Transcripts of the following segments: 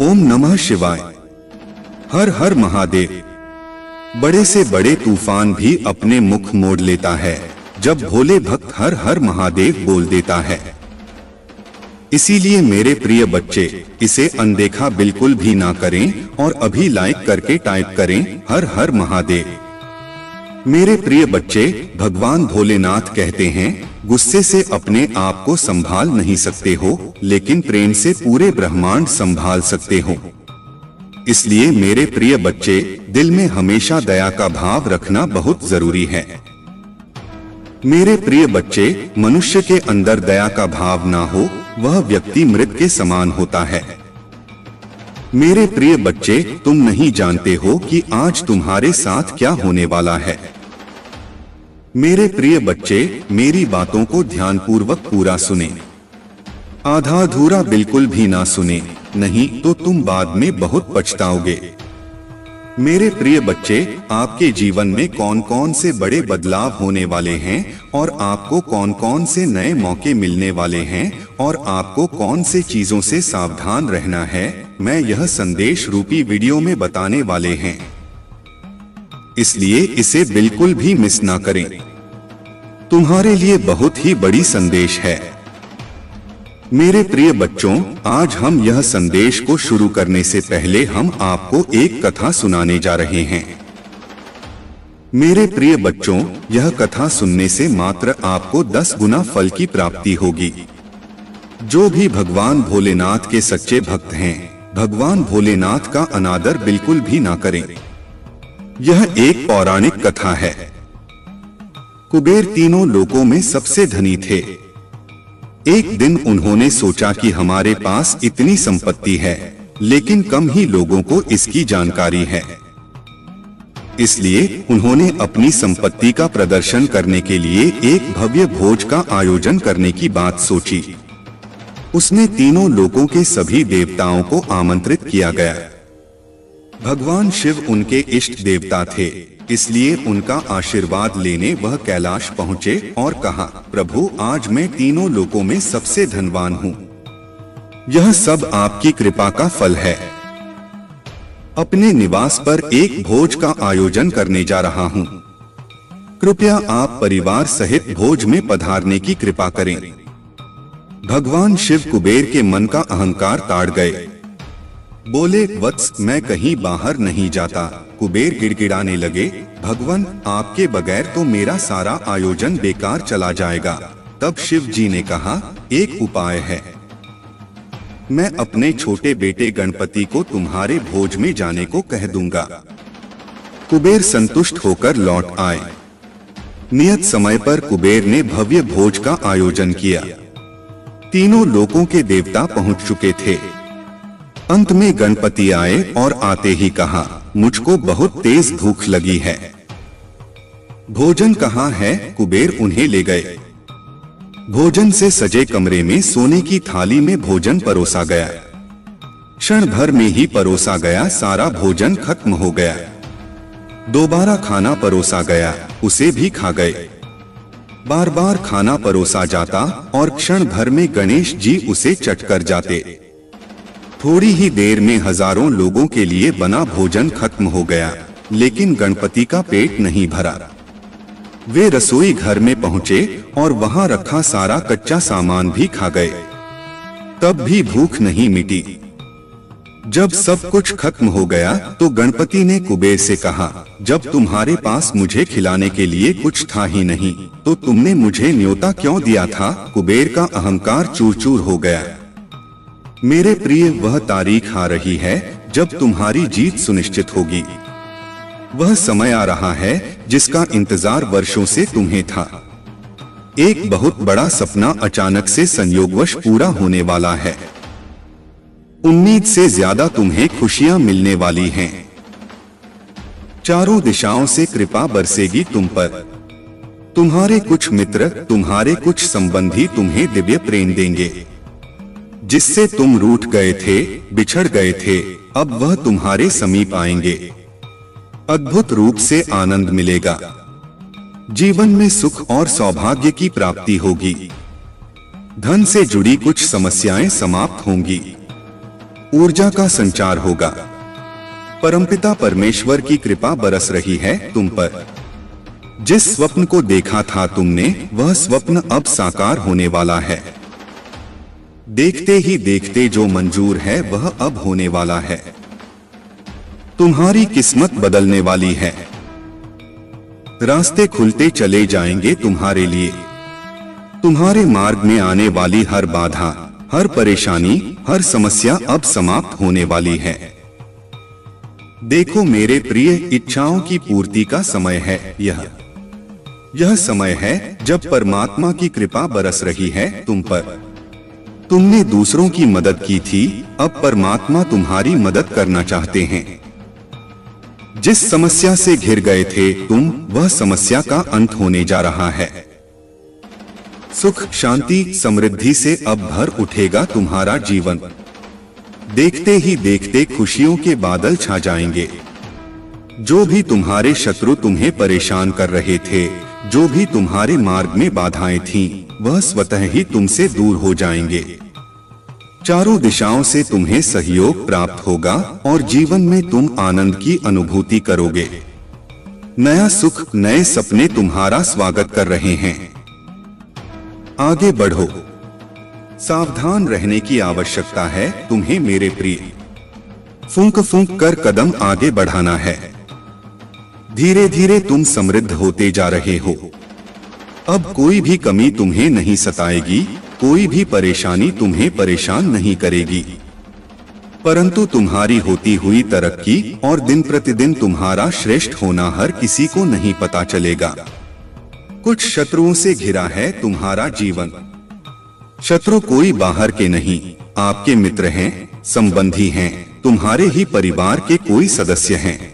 ओम नमः शिवाय। हर हर महादेव। बड़े से बड़े तूफान भी अपने मुख मोड़ लेता है जब भोले भक्त हर हर महादेव बोल देता है। इसीलिए मेरे प्रिय बच्चे, इसे अनदेखा बिल्कुल भी ना करें और अभी लाइक करके टाइप करें हर हर महादेव। मेरे प्रिय बच्चे, भगवान भोलेनाथ कहते हैं, गुस्से से अपने आप को संभाल नहीं सकते हो, लेकिन प्रेम से पूरे ब्रह्मांड संभाल सकते हो। इसलिए मेरे प्रिय बच्चे, दिल में हमेशा दया का भाव रखना बहुत जरूरी है। मेरे प्रिय बच्चे, मनुष्य के अंदर दया का भाव ना हो, वह व्यक्ति मृत के समान होता है। मेरे प्रिय बच्चे, तुम नहीं जानते हो कि आज तुम्हारे साथ क्या होने वाला है। मेरे प्रिय बच्चे, मेरी बातों को ध्यानपूर्वक पूरा सुने, आधा अधूरा बिल्कुल भी ना सुने, नहीं तो तुम बाद में बहुत पछताओगे। मेरे प्रिय बच्चे, आपके जीवन में कौन कौन से बड़े बदलाव होने वाले हैं और आपको कौन कौन से नए मौके मिलने वाले हैं और आपको कौन से चीजों से सावधान रहना है, मैं यह संदेश रूपी वीडियो में बताने वाले हैं। इसलिए इसे बिल्कुल भी मिस ना करें। तुम्हारे लिए बहुत ही बड़ी संदेश है। मेरे प्रिय बच्चों, आज हम यह संदेश को शुरू करने से पहले हम आपको एक कथा सुनाने जा रहे हैं। मेरे प्रिय बच्चों, यह कथा सुनने से मात्र आपको 10 गुना फल की प्राप्ति होगी। जो भी भगवान भोलेनाथ के सच्चे भक्त हैं, भगवान भोलेनाथ का अनादर बिल्कुल भी ना करें। यह एक पौराणिक कथा है। कुबेर तीनों लोकों में सबसे धनी थे। एक दिन उन्होंने सोचा कि हमारे पास इतनी संपत्ति है, लेकिन कम ही लोगों को इसकी जानकारी है। इसलिए उन्होंने अपनी संपत्ति का प्रदर्शन करने के लिए एक भव्य भोज का आयोजन करने की बात सोची। उसमें तीनों लोकों के सभी देवताओं को आमंत्रित किया गया। भगवान शिव उनके इष्ट देवता थे, इसलिए उनका आशीर्वाद लेने वह कैलाश पहुँचे और कहा, प्रभु, आज मैं तीनों लोकों में सबसे धनवान हूँ। यह सब आपकी कृपा का फल है। अपने निवास पर एक भोज का आयोजन करने जा रहा हूँ। कृपया आप परिवार सहित भोज में पधारने की कृपा करें। भगवान शिव कुबेर के मन का अहंकार ताड़ गए। बोले, वत्स, मैं कहीं बाहर नहीं जाता। कुबेर गिड़गिड़ाने लगे, भगवान, आपके बगैर तो मेरा सारा आयोजन बेकार चला जाएगा। तब शिव जी ने कहा, एक उपाय है। मैं अपने छोटे बेटे गणपति को तुम्हारे भोज में जाने को कह दूंगा। कुबेर संतुष्ट होकर लौट आए। नियत समय पर कुबेर ने भव्य भोज का आयोजन किया। तीनों लोकों के देवता पहुंच चुके थे। अंत में गणपति आए और आते ही कहा, मुझको बहुत तेज भूख लगी है। भोजन कहाँ है? कुबेर उन्हें ले गए। भोजन से सजे कमरे में सोने की थाली में भोजन परोसा गया। क्षण भर में ही परोसा गया सारा भोजन खत्म हो गया। दोबारा खाना परोसा गया, उसे भी खा गए। बार बार खाना परोसा जाता और क्षण भर में गणेश जी उसे चट कर जाते। थोड़ी ही देर में हजारों लोगों के लिए बना भोजन खत्म हो गया, लेकिन गणपति का पेट नहीं भरा। वे रसोई घर में पहुंचे और वहां रखा सारा कच्चा सामान भी खा गए। तब भी भूख नहीं मिटी। जब सब कुछ खत्म हो गया तो गणपति ने कुबेर से कहा, जब तुम्हारे पास मुझे खिलाने के लिए कुछ था ही नहीं, तो तुमने मुझे न्योता क्यों दिया था? कुबेर का अहंकार चूर चूर हो गया। मेरे प्रिय, वह तारीख आ रही है जब तुम्हारी जीत सुनिश्चित होगी। वह समय आ रहा है जिसका इंतजार वर्षों से तुम्हें था। एक बहुत बड़ा सपना अचानक से संयोगवश पूरा होने वाला है। उम्मीद से ज्यादा तुम्हें खुशियां मिलने वाली हैं। चारों दिशाओं से कृपा बरसेगी तुम पर। तुम्हारे कुछ मित्र, तुम्हारे कुछ संबंधी तुम्हें दिव्य प्रेम देंगे। जिससे तुम रूठ गए थे, बिछड़ गए थे, अब वह तुम्हारे समीप आएंगे। अद्भुत रूप से आनंद मिलेगा। जीवन में सुख और सौभाग्य की प्राप्ति होगी। धन से जुड़ी कुछ समस्याएं समाप्त होंगी। ऊर्जा का संचार होगा। परमपिता परमेश्वर की कृपा बरस रही है तुम पर। जिस स्वप्न को देखा था तुमने, वह स्वप्न अब साकार होने वाला है। देखते ही देखते जो मंजूर है वह अब होने वाला है। तुम्हारी किस्मत बदलने वाली है। रास्ते खुलते चले जाएंगे तुम्हारे लिए। तुम्हारे मार्ग में आने वाली हर बाधा, हर परेशानी, हर समस्या अब समाप्त होने वाली है। देखो मेरे प्रिय, इच्छाओं की पूर्ति का समय है। यह समय है जब परमात्मा की कृपा बरस रही है तुम पर। तुमने दूसरों की मदद की थी, अब परमात्मा तुम्हारी मदद करना चाहते हैं। जिस समस्या से घिर गए थे तुम, वह समस्या का अंत होने जा रहा है। सुख, शांति, समृद्धि से अब भर उठेगा तुम्हारा जीवन। देखते ही देखते खुशियों के बादल छा जाएंगे। जो भी तुम्हारे शत्रु तुम्हें परेशान कर रहे थे, जो भी तुम्हारे मार्ग में बाधाएं थीं, वह स्वतः ही तुमसे दूर हो जाएंगे। चारों दिशाओं से तुम्हें सहयोग प्राप्त होगा और जीवन में तुम आनंद की अनुभूति करोगे। नया सुख, नए सपने तुम्हारा स्वागत कर रहे हैं। आगे बढ़ो। सावधान रहने की आवश्यकता है तुम्हें मेरे प्रिय। फूंक फूंक कर कदम आगे बढ़ाना है। धीरे धीरे तुम समृद्ध होते जा रहे हो। अब कोई भी कमी तुम्हें नहीं सताएगी, कोई भी परेशानी तुम्हें परेशान नहीं करेगी। परंतु तुम्हारी होती हुई तरक्की और दिन प्रतिदिन तुम्हारा श्रेष्ठ होना हर किसी को नहीं पता चलेगा। कुछ शत्रुओं से घिरा है तुम्हारा जीवन। शत्रु कोई बाहर के नहीं, आपके मित्र हैं, संबंधी हैं, तुम्हारे ही परिवार के कोई सदस्य हैं।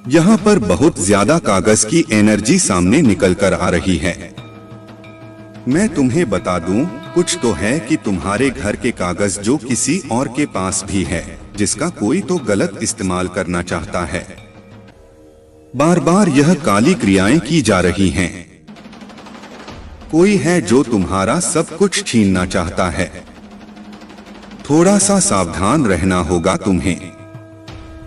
यहाँ पर बहुत ज्यादा कागज की एनर्जी सामने निकल कर आ रही है। मैं तुम्हें बता दूं, कुछ तो है कि तुम्हारे घर के कागज जो किसी और के पास भी है, जिसका कोई तो गलत इस्तेमाल करना चाहता है। बार बार यह काली क्रियाएं की जा रही हैं। कोई है जो तुम्हारा सब कुछ छीनना चाहता है। थोड़ा सा सावधान रहना होगा तुम्हें।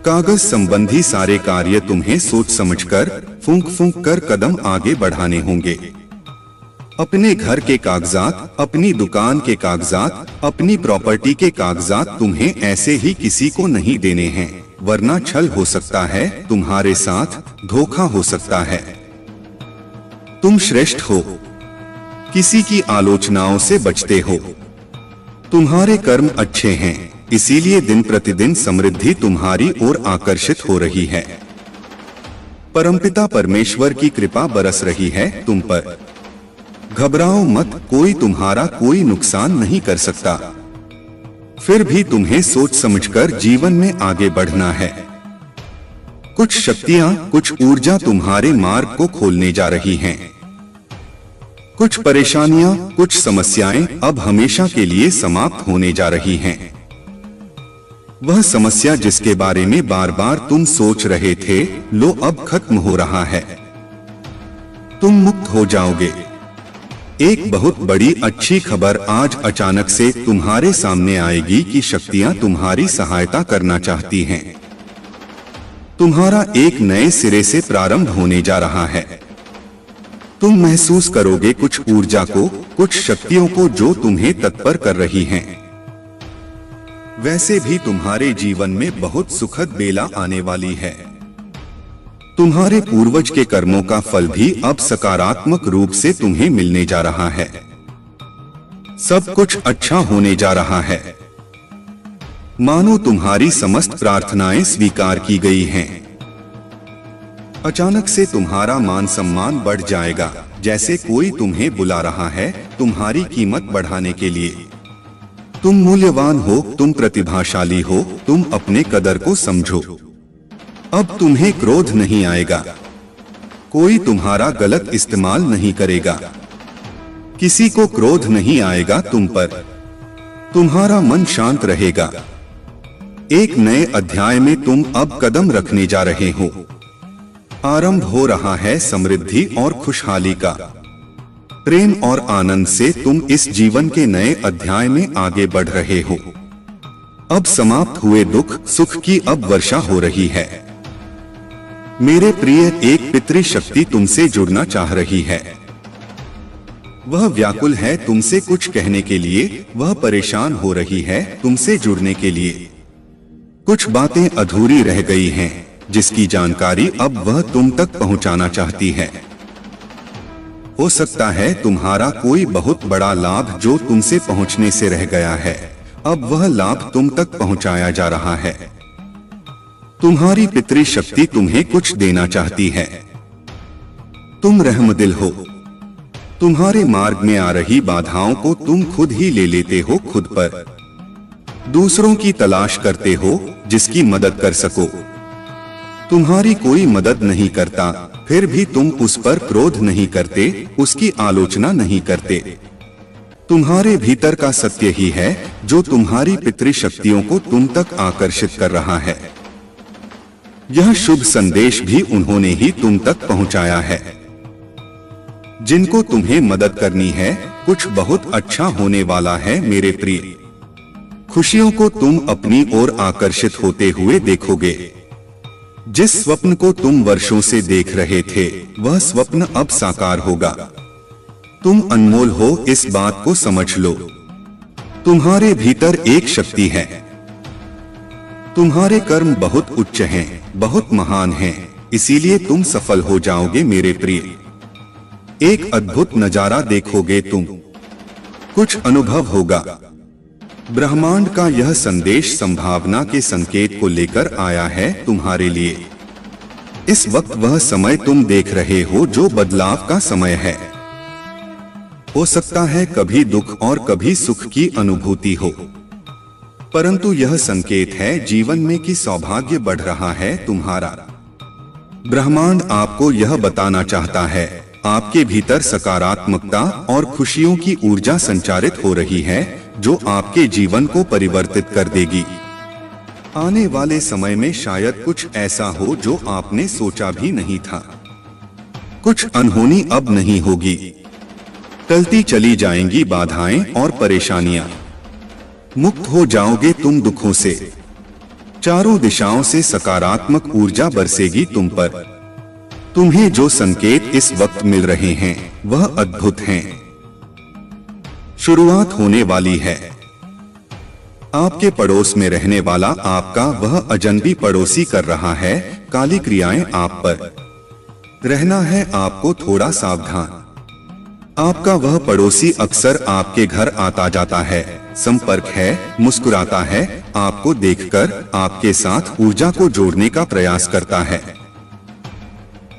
कागज संबंधी सारे कार्य तुम्हें सोच समझकर, फूंक फूंक कर कदम आगे बढ़ाने होंगे। अपने घर के कागजात, अपनी दुकान के कागजात, अपनी प्रॉपर्टी के कागजात तुम्हें ऐसे ही किसी को नहीं देने हैं, वरना छल हो सकता है, तुम्हारे साथ धोखा हो सकता है। तुम श्रेष्ठ हो, किसी की आलोचनाओं से बचते हो। तुम्हारे कर्म अच्छे हैं, इसीलिए दिन प्रतिदिन समृद्धि तुम्हारी ओर आकर्षित हो रही है। परमपिता परमेश्वर की कृपा बरस रही है तुम पर। घबराओ मत, कोई तुम्हारा कोई नुकसान नहीं कर सकता। फिर भी तुम्हें सोच समझकर जीवन में आगे बढ़ना है। कुछ शक्तियां, कुछ ऊर्जा तुम्हारे मार्ग को खोलने जा रही हैं। कुछ परेशानियां, कुछ समस्याएं अब हमेशा के लिए समाप्त होने जा रही हैं। वह समस्या जिसके बारे में बार बार तुम सोच रहे थे, लो अब खत्म हो रहा है। तुम मुक्त हो जाओगे। एक बहुत बड़ी अच्छी खबर आज अचानक से तुम्हारे सामने आएगी कि शक्तियां तुम्हारी सहायता करना चाहती हैं। तुम्हारा एक नए सिरे से प्रारंभ होने जा रहा है। तुम महसूस करोगे कुछ ऊर्जा को, कुछ शक्तियों को जो तुम्हें तत्पर कर रही हैं। वैसे भी तुम्हारे जीवन में बहुत सुखद बेला आने वाली है। तुम्हारे पूर्वज के कर्मों का फल भी अब सकारात्मक रूप से तुम्हें मिलने जा रहा है। सब कुछ अच्छा होने जा रहा है। मानो तुम्हारी समस्त प्रार्थनाएं स्वीकार की गई हैं। अचानक से तुम्हारा मान सम्मान बढ़ जाएगा, जैसे कोई तुम्हें बुला रहा है तुम्हारी कीमत बढ़ाने के लिए। तुम मूल्यवान हो, तुम प्रतिभाशाली हो, तुम अपने कदर को समझो। अब तुम्हें क्रोध नहीं आएगा। कोई तुम्हारा गलत इस्तेमाल नहीं करेगा। किसी को क्रोध नहीं आएगा तुम पर। तुम्हारा मन शांत रहेगा। एक नए अध्याय में तुम अब कदम रखने जा रहे हो। आरंभ हो रहा है समृद्धि और खुशहाली का। प्रेम और आनंद से तुम इस जीवन के नए अध्याय में आगे बढ़ रहे हो। अब समाप्त हुए दुख सुख की अब वर्षा हो रही है। मेरे प्रिय, एक पितृ शक्ति तुमसे जुड़ना चाह रही है। वह व्याकुल है तुमसे कुछ कहने के लिए, वह परेशान हो रही है तुमसे जुड़ने के लिए। कुछ बातें अधूरी रह गई हैं, जिसकी जानकारी अब वह तुम तक पहुंचाना चाहती है। हो सकता है तुम्हारा कोई बहुत बड़ा लाभ जो तुमसे पहुंचने से रह गया है, अब वह लाभ तुम तक पहुंचाया जा रहा है। तुम्हारी पितृशक्ति तुम्हें कुछ देना चाहती है। तुम रहमदिल हो। तुम्हारे मार्ग में आ रही बाधाओं को तुम खुद ही ले लेते हो खुद पर। दूसरों की तलाश करते हो जिसकी मदद कर सको। तुम्हारी कोई मदद नहीं करता, फिर भी तुम उस पर क्रोध नहीं करते, उसकी आलोचना नहीं करते। तुम्हारे भीतर का सत्य ही है जो तुम्हारी पितृशक्तियों को तुम तक आकर्षित कर रहा है। यह शुभ संदेश भी उन्होंने ही तुम तक पहुंचाया है। जिनको तुम्हें मदद करनी है, कुछ बहुत अच्छा होने वाला है मेरे प्रिय। खुशियों को तुम अपनी ओर आकर्षित होते हुए देखोगे। जिस स्वप्न को तुम वर्षों से देख रहे थे, वह स्वप्न अब साकार होगा। तुम अनमोल हो, इस बात को समझ लो। तुम्हारे भीतर एक शक्ति है। तुम्हारे कर्म बहुत उच्च हैं, बहुत महान हैं, इसीलिए तुम सफल हो जाओगे मेरे प्रिय। एक अद्भुत नजारा देखोगे तुम, कुछ अनुभव होगा। ब्रह्मांड का यह संदेश संभावना के संकेत को लेकर आया है तुम्हारे लिए। इस वक्त वह समय तुम देख रहे हो जो बदलाव का समय है। हो सकता है कभी दुख और कभी सुख की अनुभूति हो, परंतु यह संकेत है जीवन में कि सौभाग्य बढ़ रहा है तुम्हारा। ब्रह्मांड आपको यह बताना चाहता है, आपके भीतर सकारात्मकता और खुशियों की ऊर्जा संचारित हो रही है जो आपके जीवन को परिवर्तित कर देगी। आने वाले समय में शायद कुछ ऐसा हो जो आपने सोचा भी नहीं था। कुछ अनहोनी अब नहीं होगी। टलती चली जाएंगी बाधाएं और परेशानियां। मुक्त हो जाओगे तुम दुखों से। चारों दिशाओं से सकारात्मक ऊर्जा बरसेगी तुम पर। तुम्हें जो संकेत इस वक्त मिल रहे हैं वह अद्भुत हैं। शुरुआत होने वाली है। आपके पड़ोस में रहने वाला आपका वह अजनबी पड़ोसी कर रहा है काली क्रियाएं आप पर। रहना है आपको थोड़ा सावधान। आपका वह पड़ोसी अक्सर आपके घर आता जाता है, संपर्क है, मुस्कुराता है, आपको देखकर आपके साथ ऊर्जा को जोड़ने का प्रयास करता है।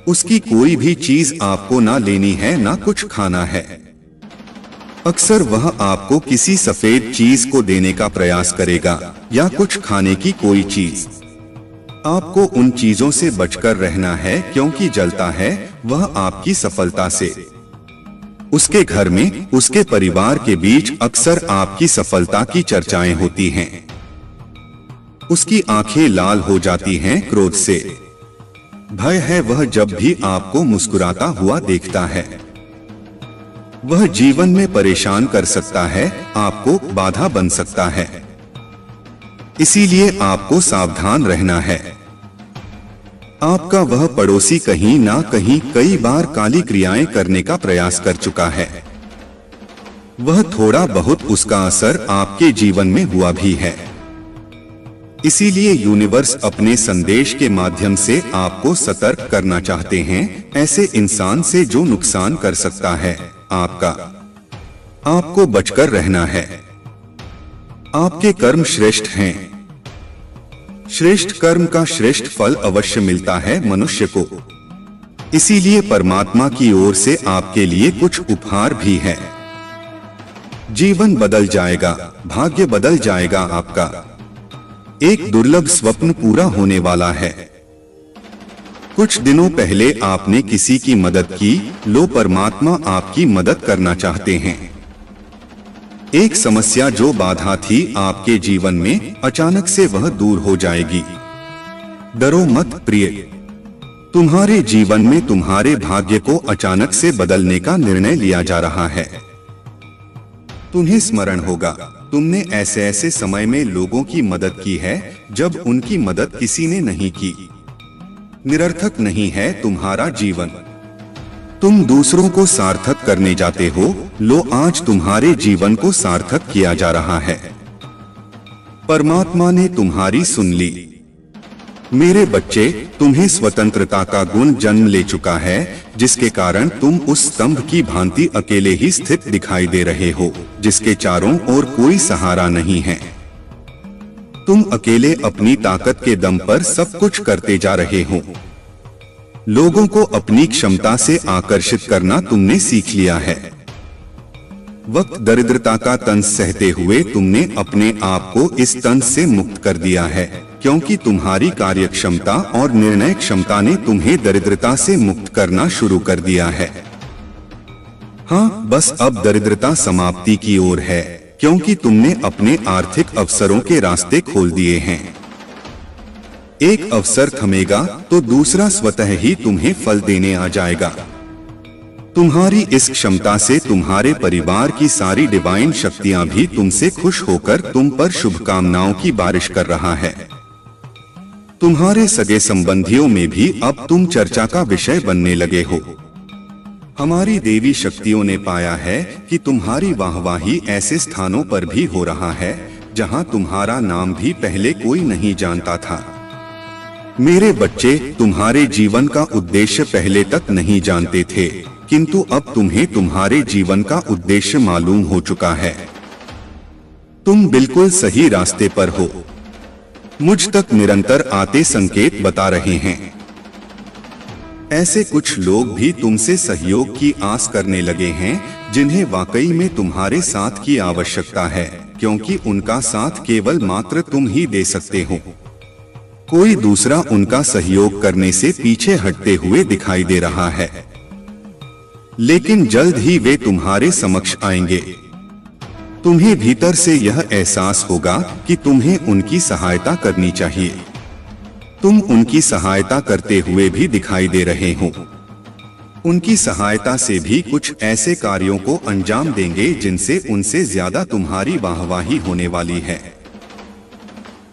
उसकी कोई भी चीज आपको ना लेनी है ना कुछ खाना है। अक्सर वह आपको किसी सफेद चीज को देने का प्रयास करेगा या कुछ खाने की कोई चीज। आपको उन चीजों से बचकर रहना है क्योंकि जलता है वह आपकी सफलता से। उसके घर में, उसके परिवार के बीच अक्सर आपकी सफलता की चर्चाएं होती हैं। उसकी आंखें लाल हो जाती हैं क्रोध से। भय है वह जब भी आपको मुस्कुराता हुआ देखता है। वह जीवन में परेशान कर सकता है, आपको बाधा बन सकता है। इसीलिए आपको सावधान रहना है। आपका वह पड़ोसी कहीं ना कहीं कई बार काली क्रियाएं करने का प्रयास कर चुका है। वह थोड़ा बहुत उसका असर आपके जीवन में हुआ भी है। इसीलिए यूनिवर्स अपने संदेश के माध्यम से आपको सतर्क करना चाहते हैं ऐसे इंसान से जो नुकसान कर सकता है आपका। आपको बचकर रहना है। आपके कर्म श्रेष्ठ हैं। श्रेष्ठ कर्म का श्रेष्ठ फल अवश्य मिलता है मनुष्य को। इसीलिए परमात्मा की ओर से आपके लिए कुछ उपहार भी है। जीवन बदल जाएगा, भाग्य बदल जाएगा आपका। एक दुर्लभ स्वप्न पूरा होने वाला है। कुछ दिनों पहले आपने किसी की मदद की, लो परमात्मा आपकी मदद करना चाहते हैं। एक समस्या जो बाधा थी आपके जीवन में, अचानक से वह दूर हो जाएगी। डरो मत प्रिय। तुम्हारे जीवन में तुम्हारे भाग्य को अचानक से बदलने का निर्णय लिया जा रहा है। तुम्हें स्मरण होगा, तुमने ऐसे ऐसे समय में लोगों की मदद की है जब उनकी मदद किसी ने नहीं की। निरर्थक नहीं है तुम्हारा जीवन। तुम दूसरों को सार्थक करने जाते हो। लो आज तुम्हारे जीवन को सार्थक किया जा रहा है। परमात्मा ने तुम्हारी सुन ली। मेरे बच्चे, तुम्हें स्वतंत्रता का गुण जन्म ले चुका है, जिसके कारण तुम उस स्तंभ की भांति अकेले ही स्थित दिखाई दे रहे हो, जिसके चारों ओर कोई सहारा नहीं है। तुम अकेले अपनी ताकत के दम पर सब कुछ करते जा रहे हो। लोगों को अपनी क्षमता से आकर्षित करना तुमने सीख लिया है। वक्त दरिद्रता का तंस सहते हुए तुमने अपने आप को इस तंस से मुक्त कर दिया है, क्योंकि तुम्हारी कार्य क्षमता और निर्णय क्षमता ने तुम्हें दरिद्रता से मुक्त करना शुरू कर दिया है। हाँ, बस अब दरिद्रता समाप्ति की ओर है, क्योंकि तुमने अपने आर्थिक अवसरों के रास्ते खोल दिए हैं। एक अवसर थमेगा तो दूसरा स्वतः ही तुम्हें फल देने आ जाएगा। तुम्हारी इस क्षमता से तुम्हारे परिवार की सारी डिवाइन शक्तियां भी तुमसे खुश होकर तुम पर शुभकामनाओं की बारिश कर रहा है। तुम्हारे सगे संबंधियों में भी अब तुम चर्चा का विषय बनने लगे हो। हमारी देवी शक्तियों ने पाया है कि तुम्हारी वाहवाही ऐसे स्थानों पर भी हो रहा है जहां तुम्हारा नाम भी पहले कोई नहीं जानता था। मेरे बच्चे, तुम्हारे जीवन का उद्देश्य पहले तक नहीं जानते थे, किंतु अब तुम्हें तुम्हारे जीवन का उद्देश्य मालूम हो चुका है। तुम बिल्कुल सही रास्ते पर हो। मुझ तक निरंतर आते संकेत बता रहे हैं। ऐसे कुछ लोग भी तुमसे सहयोग की आस करने लगे हैं, जिन्हें वाकई में तुम्हारे साथ की आवश्यकता है, क्योंकि उनका साथ केवल मात्र तुम ही दे सकते हो। कोई दूसरा उनका सहयोग करने से पीछे हटते हुए दिखाई दे रहा है, लेकिन जल्द ही वे तुम्हारे समक्ष आएंगे। तुम्हें भीतर से यह एहसास होगा कि तुम्हें उनकी सहायता करनी चाहिए। तुम उनकी सहायता करते हुए भी दिखाई दे रहे हो। उनकी सहायता से भी कुछ ऐसे कार्यों को अंजाम देंगे जिनसे उनसे ज्यादा तुम्हारी वाहवाही होने वाली है।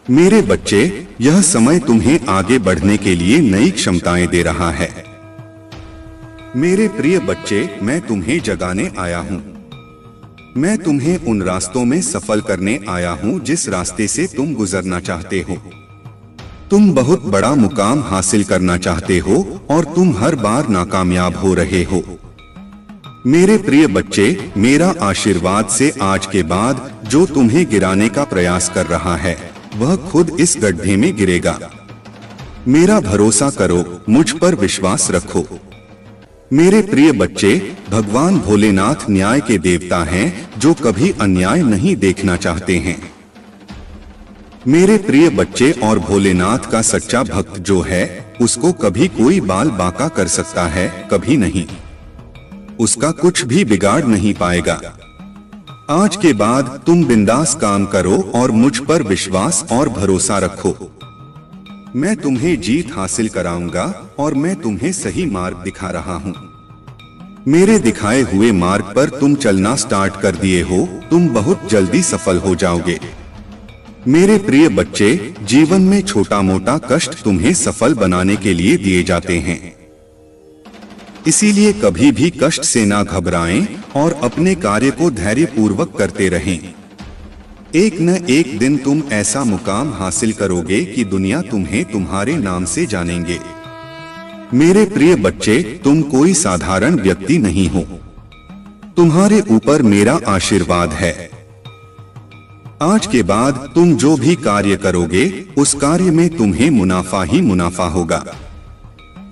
मेरे बच्चे, यह समय तुम्हें आगे बढ़ने के लिए नई क्षमताएं दे रहा है। मेरे प्रिय बच्चे, मैं तुम्हें जगाने आया हूँ। मैं तुम्हें उन रास्तों में सफल करने आया हूँ जिस रास्ते से तुम गुजरना चाहते हो। तुम बहुत बड़ा मुकाम हासिल करना चाहते हो और तुम हर बार नाकामयाब हो रहे हो। मेरे प्रिय बच्चे, मेरा आशीर्वाद से आज के बाद जो तुम्हें गिराने का प्रयास कर रहा है, वह खुद इस गड्ढे में गिरेगा। मेरा भरोसा करो, मुझ पर विश्वास रखो। मेरे प्रिय बच्चे, भगवान भोलेनाथ न्याय के देवता हैं, जो कभी अन्याय नहीं देखना चाहते हैं। मेरे प्रिय बच्चे, और भोलेनाथ का सच्चा भक्त जो है, उसको कभी कोई बाल बांका कर सकता है? कभी नहीं। उसका कुछ भी बिगाड़ नहीं पाएगा। आज के बाद तुम बिंदास काम करो और मुझ पर विश्वास और भरोसा रखो। मैं तुम्हें जीत हासिल कराऊंगा और मैं तुम्हें सही मार्ग दिखा रहा हूँ। मेरे दिखाए हुए मार्ग पर तुम चलना स्टार्ट कर दिए हो, तुम बहुत जल्दी सफल हो जाओगे। मेरे प्रिय बच्चे, जीवन में छोटा मोटा कष्ट तुम्हें सफल बनाने के लिए दिए जाते हैं। इसीलिए कभी भी कष्ट से ना घबराएं और अपने कार्य को धैर्यपूर्वक करते रहें। एक न एक दिन तुम ऐसा मुकाम हासिल करोगे कि दुनिया तुम्हें तुम्हारे नाम से जानेंगे। मेरे प्रिय बच्चे, तुम कोई साधारण व्यक्ति नहीं हो। तुम्हारे ऊपर मेरा आशीर्वाद है। आज के बाद तुम जो भी कार्य करोगे, उस कार्य में तुम्हें मुनाफा ही मुनाफा होगा।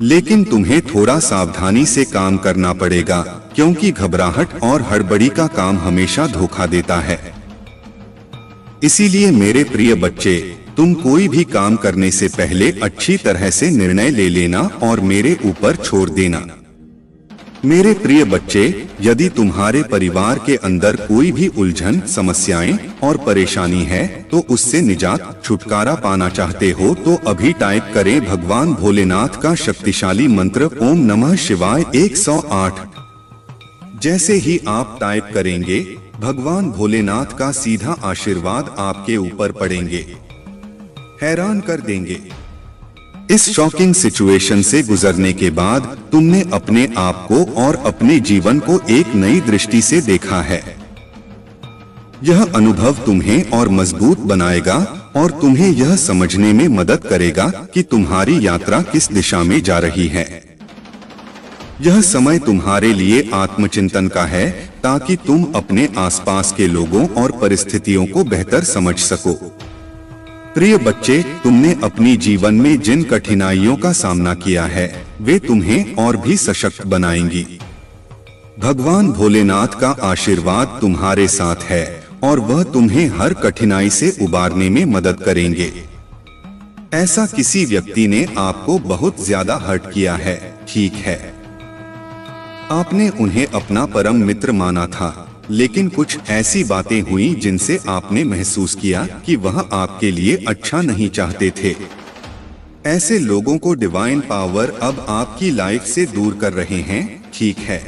लेकिन तुम्हें थोड़ा सावधानी से काम करना पड़ेगा, क्योंकि घबराहट और हड़बड़ी का काम हमेशा धोखा देता है। इसीलिए मेरे प्रिय बच्चे, तुम कोई भी काम करने से पहले अच्छी तरह से निर्णय ले लेना और मेरे ऊपर छोड़ देना। मेरे प्रिय बच्चे, यदि तुम्हारे परिवार के अंदर कोई भी उलझन, समस्याएं और परेशानी है, तो उससे निजात, छुटकारा पाना चाहते हो तो अभी टाइप करें भगवान भोलेनाथ का शक्तिशाली मंत्र ओम नमः शिवाय 108। जैसे ही आप टाइप करेंगे, भगवान भोलेनाथ का सीधा आशीर्वाद आपके ऊपर पड़ेंगे, हैरान कर देंगे। इस शॉकिंग सिचुएशन से गुजरने के बाद तुमने अपने आप को और अपने जीवन को एक नई दृष्टि से देखा है। यह अनुभव तुम्हें और मजबूत बनाएगा और तुम्हें यह समझने में मदद करेगा कि तुम्हारी यात्रा किस दिशा में जा रही है। यह समय तुम्हारे लिए आत्मचिंतन का है ताकि तुम अपने आसपास के लोगों और परिस्थितियों को बेहतर समझ सको। प्रिय बच्चे, तुमने अपनी जीवन में जिन कठिनाइयों का सामना किया है वे तुम्हें और भी सशक्त बनाएंगी। भगवान भोलेनाथ का आशीर्वाद तुम्हारे साथ है और वह तुम्हें हर कठिनाई से उबारने में मदद करेंगे। ऐसा किसी व्यक्ति ने आपको बहुत ज्यादा हर्ट किया है, ठीक है। आपने उन्हें अपना परम मित्र माना था, लेकिन कुछ ऐसी बातें हुई जिनसे आपने महसूस किया कि वह आपके लिए अच्छा नहीं चाहते थे। ऐसे लोगों को डिवाइन पावर अब आपकी लाइफ से दूर कर रहे हैं, ठीक है।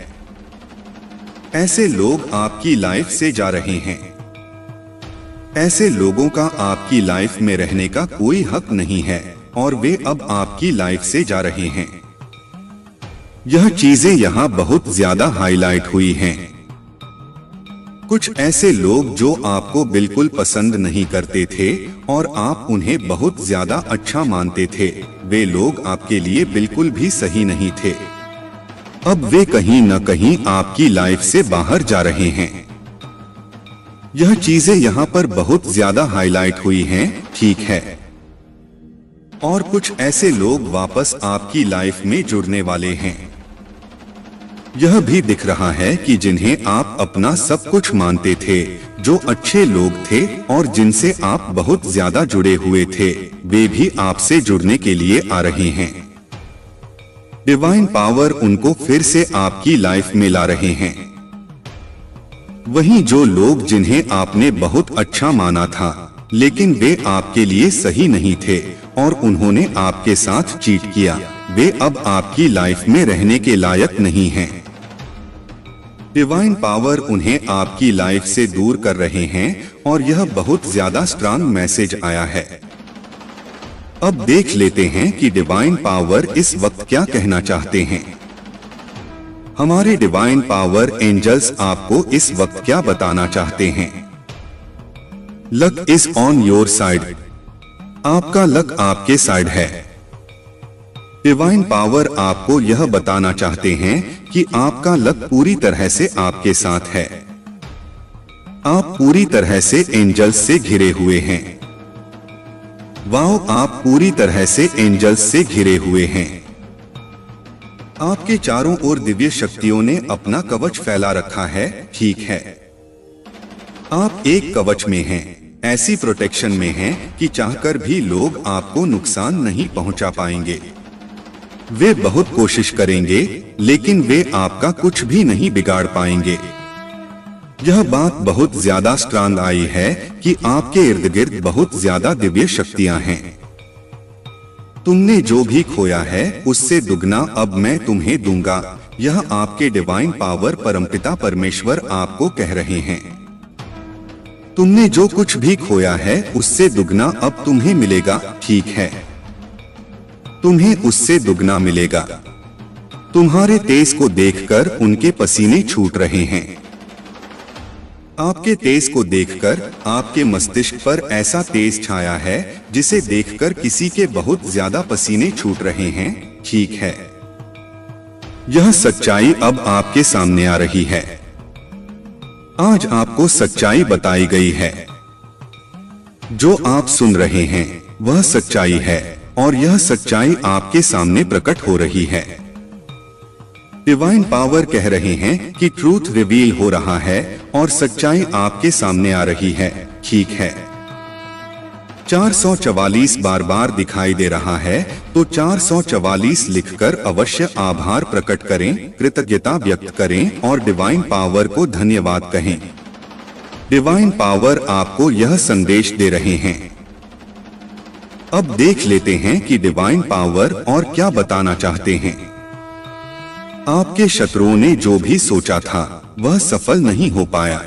ऐसे लोग आपकी लाइफ से जा रहे हैं। ऐसे लोगों का आपकी लाइफ में रहने का कोई हक नहीं है और वे अब आपकी लाइफ से जा रहे हैं। यह चीजें यहाँ बहुत ज्यादा हाईलाइट हुई हैं। कुछ ऐसे लोग जो आपको बिल्कुल पसंद नहीं करते थे और आप उन्हें बहुत ज्यादा अच्छा मानते थे, वे लोग आपके लिए बिल्कुल भी सही नहीं थे। अब वे कहीं न कहीं आपकी लाइफ से बाहर जा रहे हैं। यह चीजें यहाँ पर बहुत ज्यादा हाईलाइट हुई हैं, ठीक है। और कुछ ऐसे लोग वापस आपकी लाइफ में जुड़ने वाले हैं। यह भी दिख रहा है कि जिन्हें आप अपना सब कुछ मानते थे, जो अच्छे लोग थे और जिनसे आप बहुत ज्यादा जुड़े हुए थे, वे भी आपसे जुड़ने के लिए आ रहे हैं। डिवाइन पावर उनको फिर से आपकी लाइफ में ला रहे हैं। वहीं जो लोग जिन्हें आपने बहुत अच्छा माना था, लेकिन वे आपके लिए सही नहीं थे और उन्होंने आपके साथ चीट किया, वे अब आपकी लाइफ में रहने के लायक नहीं हैं। डिवाइन पावर उन्हें आपकी लाइफ से दूर कर रहे हैं और यह बहुत ज्यादा स्ट्रांग मैसेज आया है। अब देख लेते हैं कि डिवाइन पावर इस वक्त क्या कहना चाहते हैं। हमारे डिवाइन पावर एंजल्स आपको इस वक्त क्या बताना चाहते हैं। Luck is on your side. आपका लक आपके साइड है। डिवाइन पावर आपको यह बताना चाहते हैं कि आपका लक पूरी तरह से आपके साथ है। आप पूरी तरह से एंजल्स से घिरे हुए हैं। वाओ, आप पूरी तरह से एंजल्स से घिरे हुए हैं। आपके चारों ओर दिव्य शक्तियों ने अपना कवच फैला रखा है, ठीक है। आप एक कवच में हैं, ऐसी प्रोटेक्शन में हैं कि चाहकर भी लोग आपको नुकसान नहीं पहुंचा पाएंगे। वे बहुत कोशिश करेंगे, लेकिन वे आपका कुछ भी नहीं बिगाड़ पाएंगे। यह बात बहुत ज्यादा स्ट्रांग आई है कि आपके इर्द गिर्द बहुत ज्यादा दिव्य शक्तियां हैं। तुमने जो भी खोया है उससे दुगना अब मैं तुम्हें दूंगा। यह आपके डिवाइन पावर परमपिता परमेश्वर आपको कह रहे हैं। तुमने जो कुछ भी खोया है उससे दुगना अब तुम्हें मिलेगा, ठीक है। तुम्हें उससे दुगना मिलेगा। तुम्हारे तेज को देखकर उनके पसीने छूट रहे हैं। आपके तेज को देखकर आपके मस्तिष्क पर ऐसा तेज छाया है जिसे देखकर किसी के बहुत ज्यादा पसीने छूट रहे हैं, ठीक है। यह सच्चाई अब आपके सामने आ रही है। आज आपको सच्चाई बताई गई है। जो आप सुन रहे हैं वह सच्चाई है और यह सच्चाई आपके सामने प्रकट हो रही है। डिवाइन पावर कह रहे हैं कि ट्रूथ रिवील हो रहा है और सच्चाई आपके सामने आ रही है, ठीक है। 444 बार बार दिखाई दे रहा है तो 444 लिखकर अवश्य आभार प्रकट करें, कृतज्ञता व्यक्त करें और डिवाइन पावर को धन्यवाद कहें। डिवाइन पावर आपको यह संदेश दे रहे हैं। अब देख लेते हैं कि डिवाइन पावर और क्या बताना चाहते हैं। आपके शत्रुओं ने जो भी सोचा था वह सफल नहीं हो पाया।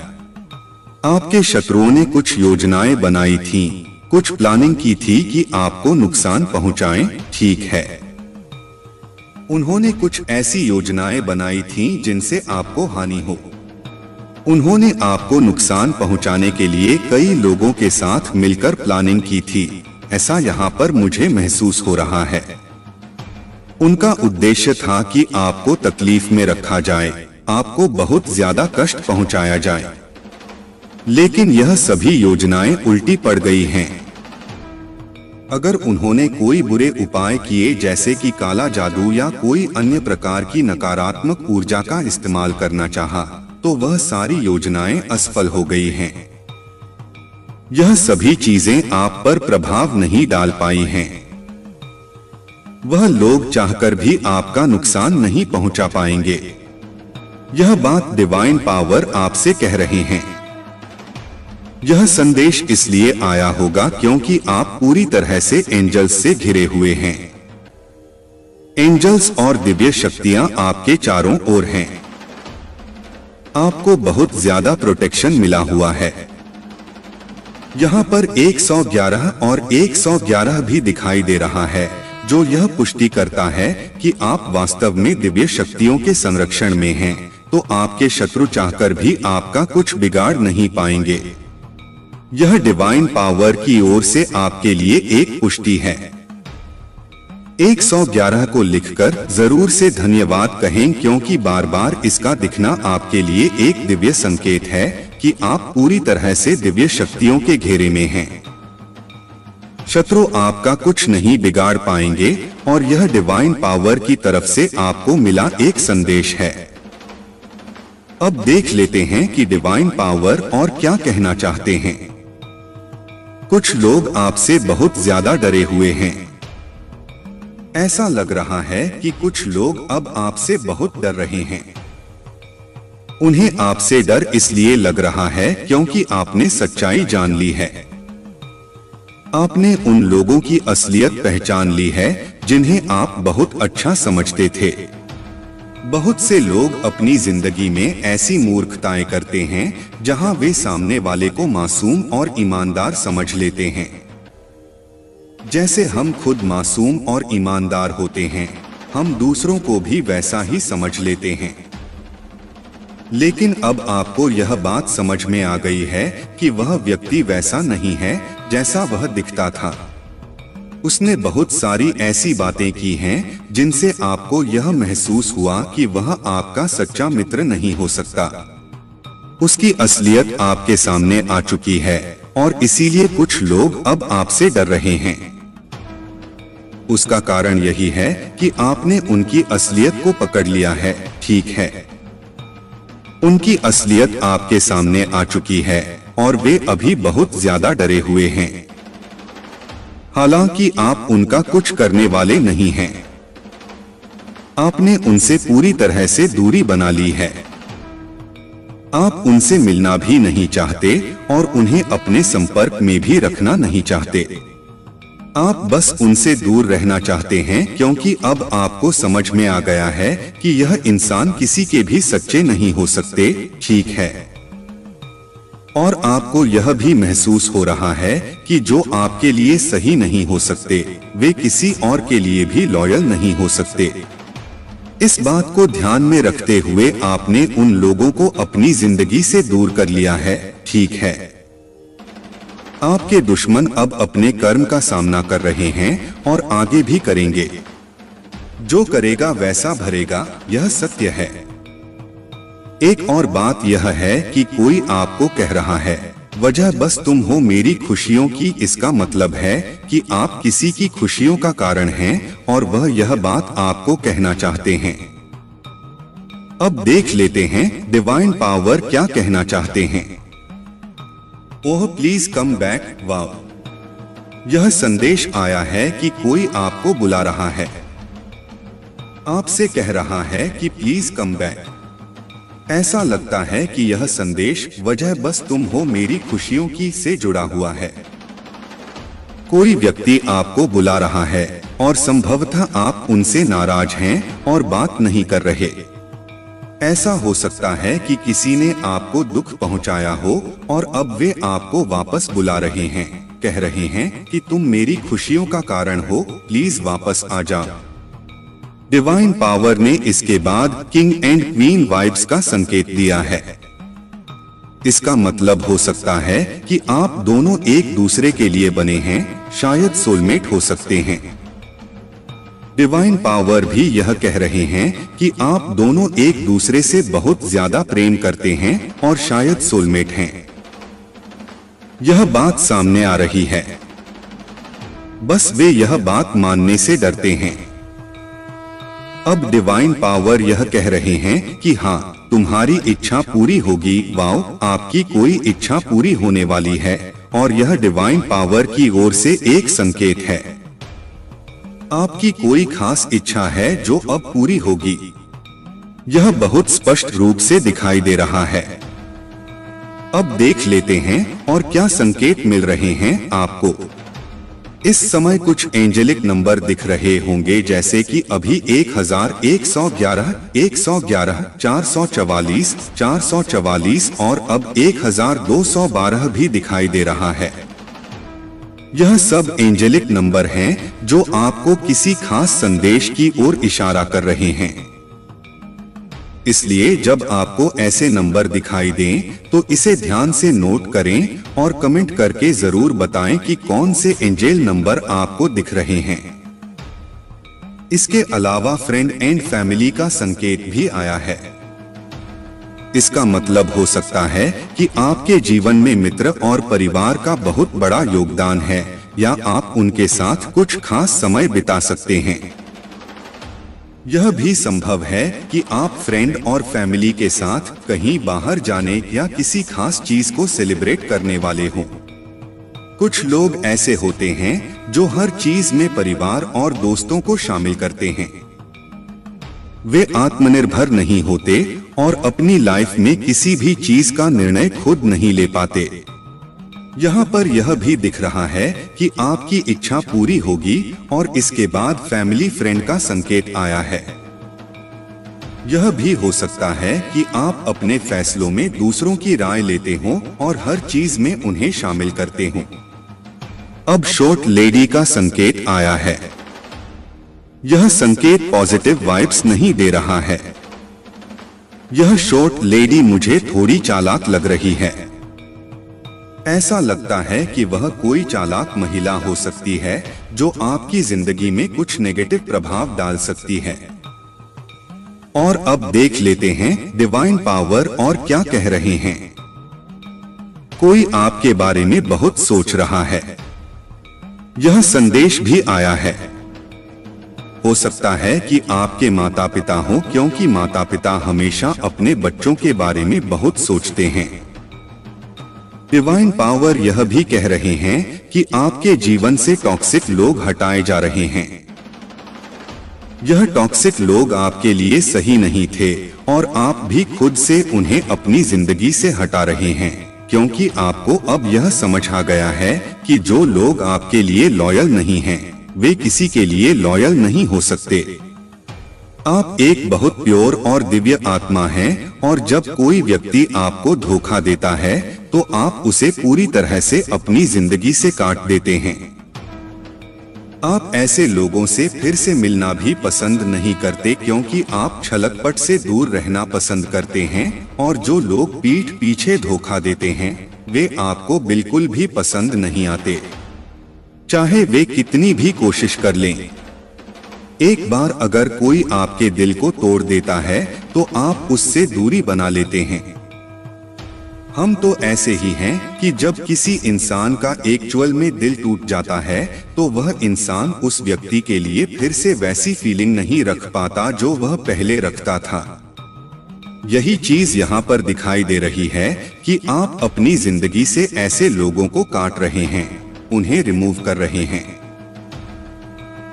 आपके शत्रुओं ने कुछ योजनाएं बनाई थीं, कुछ प्लानिंग की थी कि आपको नुकसान पहुंचाएं, ठीक है। उन्होंने कुछ ऐसी योजनाएं बनाई थीं जिनसे आपको हानि हो। उन्होंने आपको नुकसान पहुंचाने के लिए कई लोगों के साथ मिलकर प्लानिंग की थी, ऐसा यहाँ पर मुझे महसूस हो रहा है। उनका उद्देश्य था कि आपको तकलीफ में रखा जाए, आपको बहुत ज्यादा कष्ट पहुंचाया जाए। लेकिन यह सभी योजनाएं उल्टी पड़ गई हैं। अगर उन्होंने कोई बुरे उपाय किए जैसे कि काला जादू या कोई अन्य प्रकार की नकारात्मक ऊर्जा का इस्तेमाल करना चाहा, तो वह सारी योजनाएं असफल हो गई हैं। यह सभी चीजें आप पर प्रभाव नहीं डाल पाई हैं। वह लोग चाहकर भी आपका नुकसान नहीं पहुंचा पाएंगे। यह बात डिवाइन पावर आपसे कह रहे हैं। यह संदेश इसलिए आया होगा क्योंकि आप पूरी तरह से एंजल्स से घिरे हुए हैं। एंजल्स और दिव्य शक्तियां आपके चारों ओर हैं। आपको बहुत ज्यादा प्रोटेक्शन मिला हुआ है। यहाँ पर 111 और 111 भी दिखाई दे रहा है, जो यह पुष्टि करता है कि आप वास्तव में दिव्य शक्तियों के संरक्षण में हैं, तो आपके शत्रु चाहकर भी आपका कुछ बिगाड़ नहीं पाएंगे। यह डिवाइन पावर की ओर से आपके लिए एक पुष्टि है। 111 को लिखकर जरूर से धन्यवाद कहें, क्योंकि बार बार इसका दिखना आपके लिए एक दिव्य संकेत है कि आप पूरी तरह से दिव्य शक्तियों के घेरे में हैं। शत्रु आपका कुछ नहीं बिगाड़ पाएंगे और यह डिवाइन पावर की तरफ से आपको मिला एक संदेश है। अब देख लेते हैं कि डिवाइन पावर और क्या कहना चाहते हैं। कुछ लोग आपसे बहुत ज्यादा डरे हुए हैं। ऐसा लग रहा है कि कुछ लोग अब आपसे बहुत डर रहे हैं। उन्हें आपसे डर इसलिए लग रहा है क्योंकि आपने सच्चाई जान ली है। आपने उन लोगों की असलियत पहचान ली है जिन्हें आप बहुत अच्छा समझते थे। बहुत से लोग अपनी जिंदगी में ऐसी मूर्खताएं करते हैं जहां वे सामने वाले को मासूम और ईमानदार समझ लेते हैं। जैसे हम खुद मासूम और ईमानदार होते हैं, हम दूसरों को भी वैसा ही समझ लेते हैं। लेकिन अब आपको यह बात समझ में आ गई है कि वह व्यक्ति वैसा नहीं है जैसा वह दिखता था। उसने बहुत सारी ऐसी बातें की हैं जिनसे आपको यह महसूस हुआ कि वह आपका सच्चा मित्र नहीं हो सकता। उसकी असलियत आपके सामने आ चुकी है और इसीलिए कुछ लोग अब आपसे डर रहे हैं। उसका कारण यही है कि आपने उनकी असलियत को पकड़ लिया है, ठीक है। उनकी असलियत आपके सामने आ चुकी है और वे अभी बहुत ज्यादा डरे हुए हैं। हालांकि आप उनका कुछ करने वाले नहीं हैं। आपने उनसे पूरी तरह से दूरी बना ली है। आप उनसे मिलना भी नहीं चाहते और उन्हें अपने संपर्क में भी रखना नहीं चाहते। आप बस उनसे दूर रहना चाहते हैं क्योंकि अब आपको समझ में आ गया है कि यह इंसान किसी के भी सच्चे नहीं हो सकते, ठीक है। और आपको यह भी महसूस हो रहा है कि जो आपके लिए सही नहीं हो सकते, वे किसी और के लिए भी लॉयल नहीं हो सकते। इस बात को ध्यान में रखते हुए आपने उन लोगों को अपनी जिंदगी से दूर कर लिया है, ठीक है। आपके दुश्मन अब अपने कर्म का सामना कर रहे हैं और आगे भी करेंगे। जो करेगा वैसा भरेगा, यह सत्य है। एक और बात यह है कि कोई आपको कह रहा है, वजह बस तुम हो मेरी खुशियों की। इसका मतलब है कि आप किसी की खुशियों का कारण हैं और वह यह बात आपको कहना चाहते हैं। अब देख लेते हैं डिवाइन पावर क्या कहना चाहते हैं। ओह प्लीज कम बैक, वाव। यह संदेश आया है कि कोई आपको बुला रहा है, आपसे कह रहा है कि प्लीज कम बैक। ऐसा लगता है कि यह संदेश वजह बस तुम हो मेरी खुशियों की से जुड़ा हुआ है। कोई व्यक्ति आपको बुला रहा है और संभवतः आप उनसे नाराज हैं और बात नहीं कर रहे। ऐसा हो सकता है कि किसी ने आपको दुख पहुंचाया हो और अब वे आपको वापस बुला रहे हैं, कह रहे हैं कि तुम मेरी खुशियों का कारण हो, प्लीज वापस आ जा। डिवाइन पावर ने इसके बाद किंग एंड क्वीन वाइब्स का संकेत दिया है। इसका मतलब हो सकता है कि आप दोनों एक दूसरे के लिए बने हैं, शायद सोलमेट हो सकते हैं। डिवाइन पावर भी यह कह रहे हैं कि आप दोनों एक दूसरे से बहुत ज्यादा प्रेम करते हैं और शायद सोलमेट हैं। यह बात सामने आ रही है, बस वे यह बात मानने से डरते हैं। अब डिवाइन पावर यह कह रहे हैं कि हाँ, तुम्हारी इच्छा पूरी होगी। वाओ, आपकी कोई इच्छा पूरी होने वाली है और यह डिवाइन पावर की ओर से एक संकेत है। आपकी कोई खास इच्छा है जो अब पूरी होगी। यह बहुत स्पष्ट रूप से दिखाई दे रहा है। अब देख लेते हैं और क्या संकेत मिल रहे हैं आपको। इस समय कुछ एंजेलिक नंबर दिख रहे होंगे, जैसे कि अभी 1111, 111, 444, 444 और अब 1212 भी दिखाई दे रहा है। यह सब एंजेलिक नंबर हैं जो आपको किसी खास संदेश की ओर इशारा कर रहे हैं। इसलिए जब आपको ऐसे नंबर दिखाई दें तो इसे ध्यान से नोट करें और कमेंट करके जरूर बताएं कि कौन से एंजेल नंबर आपको दिख रहे हैं। इसके अलावा फ्रेंड एंड फैमिली का संकेत भी आया है। इसका मतलब हो सकता है कि आपके जीवन में मित्र और परिवार का बहुत बड़ा योगदान है या आप उनके साथ कुछ खास समय बिता सकते हैं। यह भी संभव है कि आप फ्रेंड और फैमिली के साथ कहीं बाहर जाने या किसी खास चीज को सेलिब्रेट करने वाले हों। कुछ लोग ऐसे होते हैं जो हर चीज में परिवार और दोस्तों को शामिल करते हैं। वे आत्मनिर्भर नहीं होते और अपनी लाइफ में किसी भी चीज का निर्णय खुद नहीं ले पाते। यहाँ पर यह भी दिख रहा है कि आपकी इच्छा पूरी होगी और इसके बाद फैमिली फ्रेंड का संकेत आया है। यह भी हो सकता है कि आप अपने फैसलों में दूसरों की राय लेते हों और हर चीज में उन्हें शामिल करते हों। अब शॉर्ट लेडी का संकेत आया है। यह संकेत पॉजिटिव वाइब्स नहीं दे रहा है। यह शॉर्ट लेडी मुझे थोड़ी चालाक लग रही है। ऐसा लगता है कि वह कोई चालाक महिला हो सकती है जो आपकी जिंदगी में कुछ नेगेटिव प्रभाव डाल सकती है। और अब देख लेते हैं डिवाइन पावर और क्या कह रहे हैं। कोई आपके बारे में बहुत सोच रहा है। यह संदेश भी आया है। हो सकता है कि आपके माता पिता हों, क्योंकि माता पिता हमेशा अपने बच्चों के बारे में बहुत सोचते हैं। डिवाइन पावर यह भी कह रहे हैं कि आपके जीवन से टॉक्सिक लोग हटाए जा रहे हैं। यह टॉक्सिक लोग आपके लिए सही नहीं थे और आप भी खुद से उन्हें अपनी जिंदगी से हटा रहे हैं, क्योंकि आपको अब यह समझ आ गया है कि जो लोग आपके लिए लॉयल नहीं हैं, वे किसी के लिए लॉयल नहीं हो सकते। आप एक बहुत प्योर और दिव्य आत्मा हैं और जब कोई व्यक्ति आपको धोखा देता है तो आप उसे पूरी तरह से अपनी जिंदगी से काट देते हैं। आप ऐसे लोगों से फिर से मिलना भी पसंद नहीं करते, क्योंकि आप छलकपट से दूर रहना पसंद करते हैं और जो लोग पीठ पीछे धोखा देते हैं वे आपको बिल्कुल भी पसंद नहीं आते, चाहे वे कितनी भी कोशिश कर लें। एक बार अगर कोई आपके दिल को तोड़ देता है तो आप उससे दूरी बना लेते हैं। हम तो ऐसे ही हैं कि जब किसी इंसान का एक्चुअल में दिल टूट जाता है तो वह इंसान उस व्यक्ति के लिए फिर से वैसी फीलिंग नहीं रख पाता जो वह पहले रखता था। यही चीज यहाँ पर दिखाई दे रही है कि आप अपनी जिंदगी से ऐसे लोगों को काट रहे हैं, उन्हें रिमूव कर रहे हैं।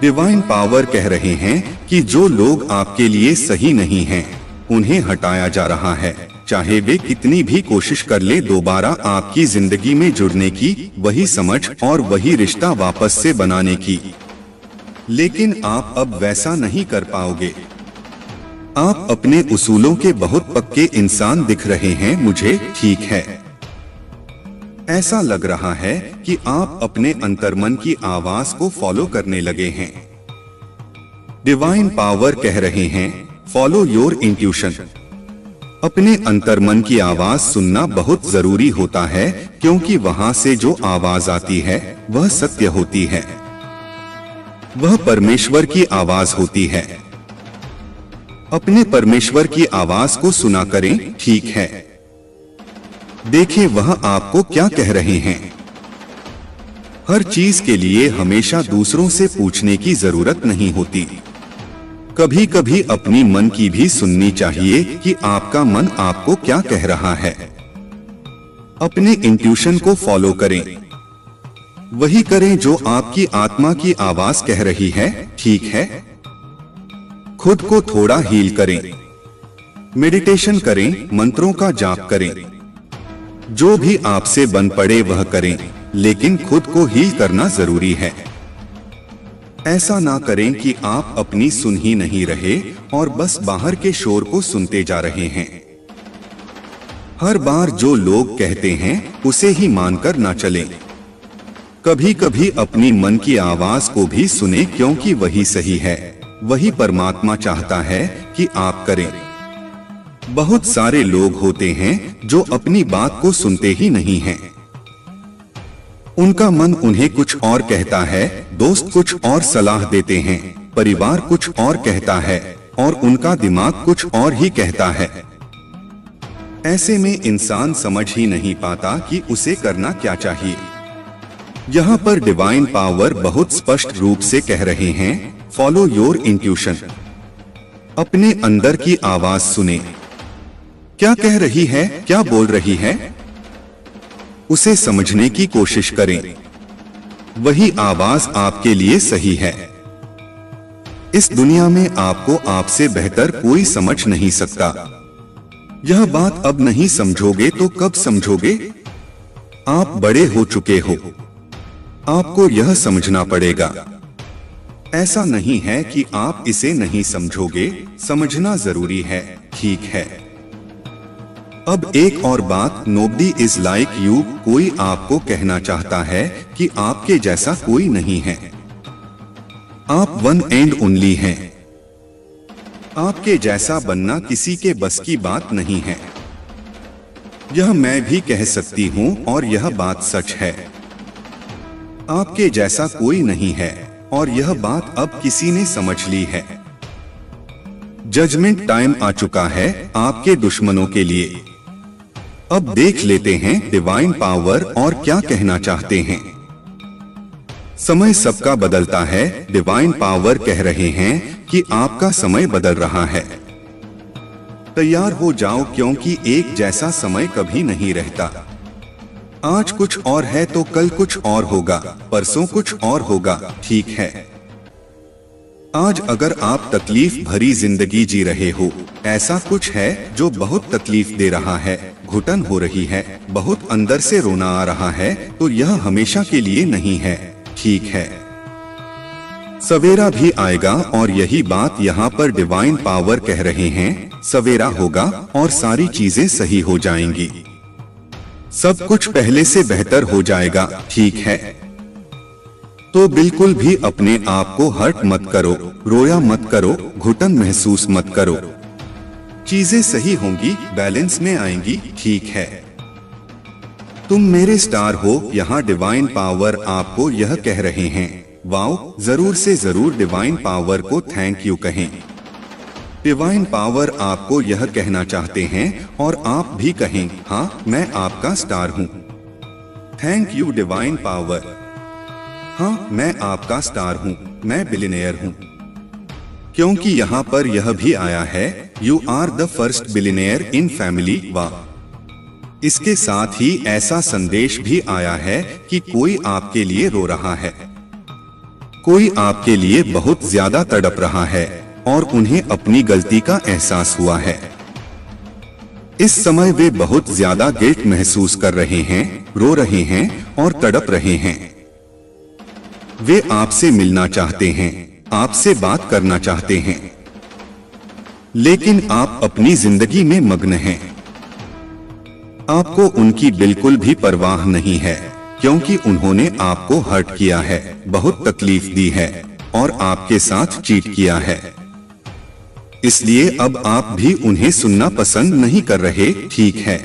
डिवाइन पावर कह रहे हैं कि जो लोग आपके लिए सही नहीं हैं, उन्हें हटाया जा रहा है, चाहे वे कितनी भी कोशिश कर ले दोबारा आपकी जिंदगी में जुड़ने की, वही समझ और वही रिश्ता वापस से बनाने की। लेकिन आप अब वैसा नहीं कर पाओगे। आप अपने उसूलों के बहुत पक्के इंसान दिख रहे हैं मुझे, ठीक है। ऐसा लग रहा है कि आप अपने अंतर्मन की आवाज को फॉलो करने लगे हैं। डिवाइन पावर कह रहे हैं, फॉलो योर इंट्यूशन। अपने अंतर्मन की आवाज सुनना बहुत जरूरी होता है, क्योंकि वहां से जो आवाज आती है वह सत्य होती है, वह परमेश्वर की आवाज होती है। अपने परमेश्वर की आवाज को सुना करें, ठीक है। देखें वह आपको क्या कह रहे हैं। हर चीज के लिए हमेशा दूसरों से पूछने की जरूरत नहीं होती। कभी कभी अपनी मन की भी सुननी चाहिए कि आपका मन आपको क्या कह रहा है। अपने इंट्यूशन को फॉलो करें, वही करें जो आपकी आत्मा की आवाज कह रही है, ठीक है। खुद को थोड़ा हील करें, मेडिटेशन करें, मंत्रों का जाप करें, जो भी आपसे बन पड़े वह करें, लेकिन खुद को हील करना जरूरी है। ऐसा ना करें कि आप अपनी सुन ही नहीं रहे और बस बाहर के शोर को सुनते जा रहे हैं। हर बार जो लोग कहते हैं उसे ही मानकर ना चलें। कभी कभी अपनी मन की आवाज को भी सुने, क्योंकि वही सही है, वही परमात्मा चाहता है कि आप करें। बहुत सारे लोग होते हैं जो अपनी बात को सुनते ही नहीं हैं। उनका मन उन्हें कुछ और कहता है, दोस्त कुछ और सलाह देते हैं, परिवार कुछ और कहता है और उनका दिमाग कुछ और ही कहता है। ऐसे में इंसान समझ ही नहीं पाता कि उसे करना क्या चाहिए। यहाँ पर डिवाइन पावर बहुत स्पष्ट रूप से कह रहे हैं, फॉलो योर इंट्यूशन। अपने अंदर की आवाज सुने, क्या कह रही है, क्या बोल रही है, उसे समझने की कोशिश करें। वही आवाज आपके लिए सही है। इस दुनिया में आपको आपसे बेहतर कोई समझ नहीं सकता। यह बात अब नहीं समझोगे तो कब समझोगे? आप बड़े हो चुके हो, आपको यह समझना पड़ेगा। ऐसा नहीं है कि आप इसे नहीं समझोगे, समझना जरूरी है, ठीक है। अब एक और बात, नोबडी इज लाइक यू। कोई आपको कहना चाहता है कि आपके जैसा कोई नहीं है। आप वन एंड ओनली हैं। आपके जैसा बनना किसी के बस की बात नहीं है। यह मैं भी कह सकती हूँ और यह बात सच है। आपके जैसा कोई नहीं है और यह बात अब किसी ने समझ ली है। जजमेंट टाइम आ चुका है आपके दुश्मनों के लिए। अब देख लेते हैं डिवाइन पावर और क्या कहना चाहते हैं। समय सबका बदलता है। डिवाइन पावर कह रहे हैं कि आपका समय बदल रहा है। तैयार हो जाओ, क्योंकि एक जैसा समय कभी नहीं रहता। आज कुछ और है तो कल कुछ और होगा, परसों कुछ और होगा, ठीक है। आज अगर आप तकलीफ भरी जिंदगी जी रहे हो, ऐसा कुछ है जो बहुत तकलीफ दे रहा है, घुटन हो रही है, बहुत अंदर से रोना आ रहा है, तो यह हमेशा के लिए नहीं है, ठीक है। सवेरा भी आएगा और यही बात यहाँ पर डिवाइन पावर कह रहे हैं। सवेरा होगा और सारी चीजें सही हो जाएंगी। सब कुछ पहले से बेहतर हो जाएगा, ठीक है। तो बिल्कुल भी अपने आप को हर्ट मत करो, रोया मत करो, घुटन महसूस मत करो। चीजें सही होंगी, बैलेंस में आएंगी, ठीक है। तुम मेरे स्टार हो। यहाँ डिवाइन पावर आपको यह कह रहे हैं। वाओ, जरूर से जरूर डिवाइन पावर को थैंक यू कहें। डिवाइन पावर आपको यह कहना चाहते हैं और आप भी कहें, हाँ मैं आपका स्टार हूँ। Thank you divine power. हाँ मैं आपका स्टार हूँ, मैं बिलियनेयर हूँ। क्योंकि यहाँ पर यह भी आया है, you are the first billionaire in family. वाह, इसके साथ ही ऐसा संदेश भी आया है कि कोई आपके लिए रो रहा है, कोई आपके लिए बहुत ज्यादा तड़प रहा है और उन्हें अपनी गलती का एहसास हुआ है। इस समय वे बहुत ज्यादा गिल्ट महसूस कर रहे हैं, रो रहे हैं और तड़प रहे हैं। वे आपसे मिलना चाहते हैं, आपसे बात करना चाहते हैं। लेकिन आप अपनी जिंदगी में मग्न हैं। आपको उनकी बिल्कुल भी परवाह नहीं है, क्योंकि उन्होंने आपको हर्ट किया है, बहुत तकलीफ दी है और आपके साथ चीट किया है। इसलिए अब आप भी उन्हें सुनना पसंद नहीं कर रहे, ठीक है।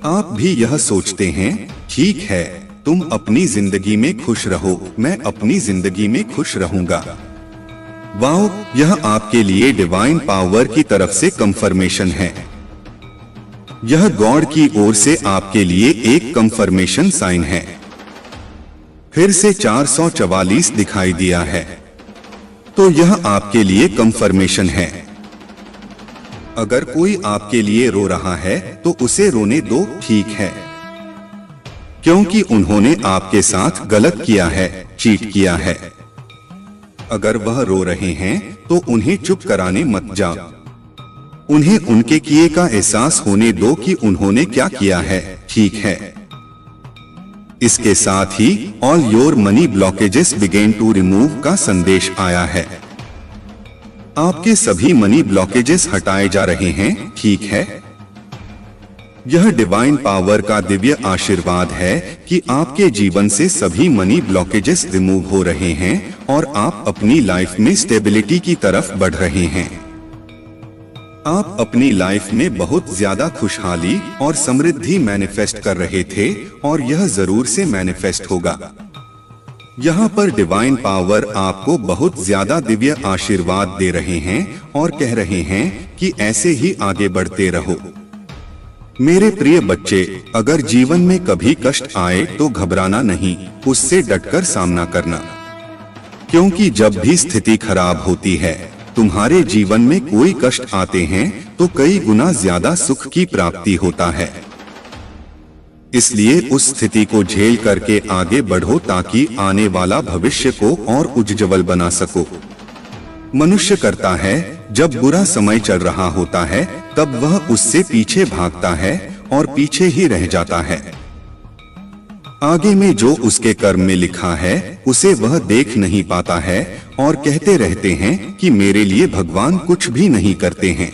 आप भी यह सोचते हैं, ठीक है, तुम अपनी जिंदगी में खुश रहो, मैं अपनी जिंदगी में खुश रहूंगा। वाओ, यह आपके लिए डिवाइन पावर की तरफ से कंफर्मेशन है। यह गॉड की ओर से आपके लिए एक कंफर्मेशन साइन है। फिर से 444 दिखाई दिया है, तो यह आपके लिए कंफर्मेशन है। अगर कोई आपके लिए रो रहा है तो उसे रोने दो, ठीक है, क्योंकि उन्होंने आपके साथ गलत किया है, चीट किया है। अगर वह रो रहे हैं तो उन्हें चुप कराने मत जाओ। उन्हें उनके किए का एहसास होने दो कि उन्होंने क्या किया है, ठीक है। इसके साथ ही all your money blockages begin to remove का संदेश आया है। आपके सभी मनी ब्लॉकेजेस हटाए जा रहे हैं, ठीक है। यह डिवाइन पावर का दिव्य आशीर्वाद है कि आपके जीवन से सभी मनी ब्लॉकेजेस रिमूव हो रहे हैं और आप अपनी लाइफ में स्टेबिलिटी की तरफ बढ़ रहे हैं। आप अपनी लाइफ में बहुत ज्यादा खुशहाली और समृद्धि मैनिफेस्ट कर रहे थे और यह जरूर से मैनिफेस्ट होगा। यहाँ पर डिवाइन पावर आपको बहुत ज्यादा दिव्य आशीर्वाद दे रहे हैं और कह रहे हैं कि ऐसे ही आगे बढ़ते रहो। मेरे प्रिय बच्चे, अगर जीवन में कभी कष्ट आए तो घबराना नहीं, उससे डटकर सामना करना, क्योंकि जब भी स्थिति खराब होती है, तुम्हारे जीवन में कोई कष्ट आते हैं तो कई गुना ज्यादा सुख की प्राप्ति होता है। इसलिए उस स्थिति को झेल करके आगे बढ़ो ताकि आने वाला भविष्य को और उज्ज्वल बना सको। मनुष्य करता है, जब बुरा समय चल रहा होता है तब वह उससे पीछे भागता है और पीछे ही रह जाता है। आगे में जो उसके कर्म में लिखा है उसे वह देख नहीं पाता है और कहते रहते हैं कि मेरे लिए भगवान कुछ भी नहीं करते हैं।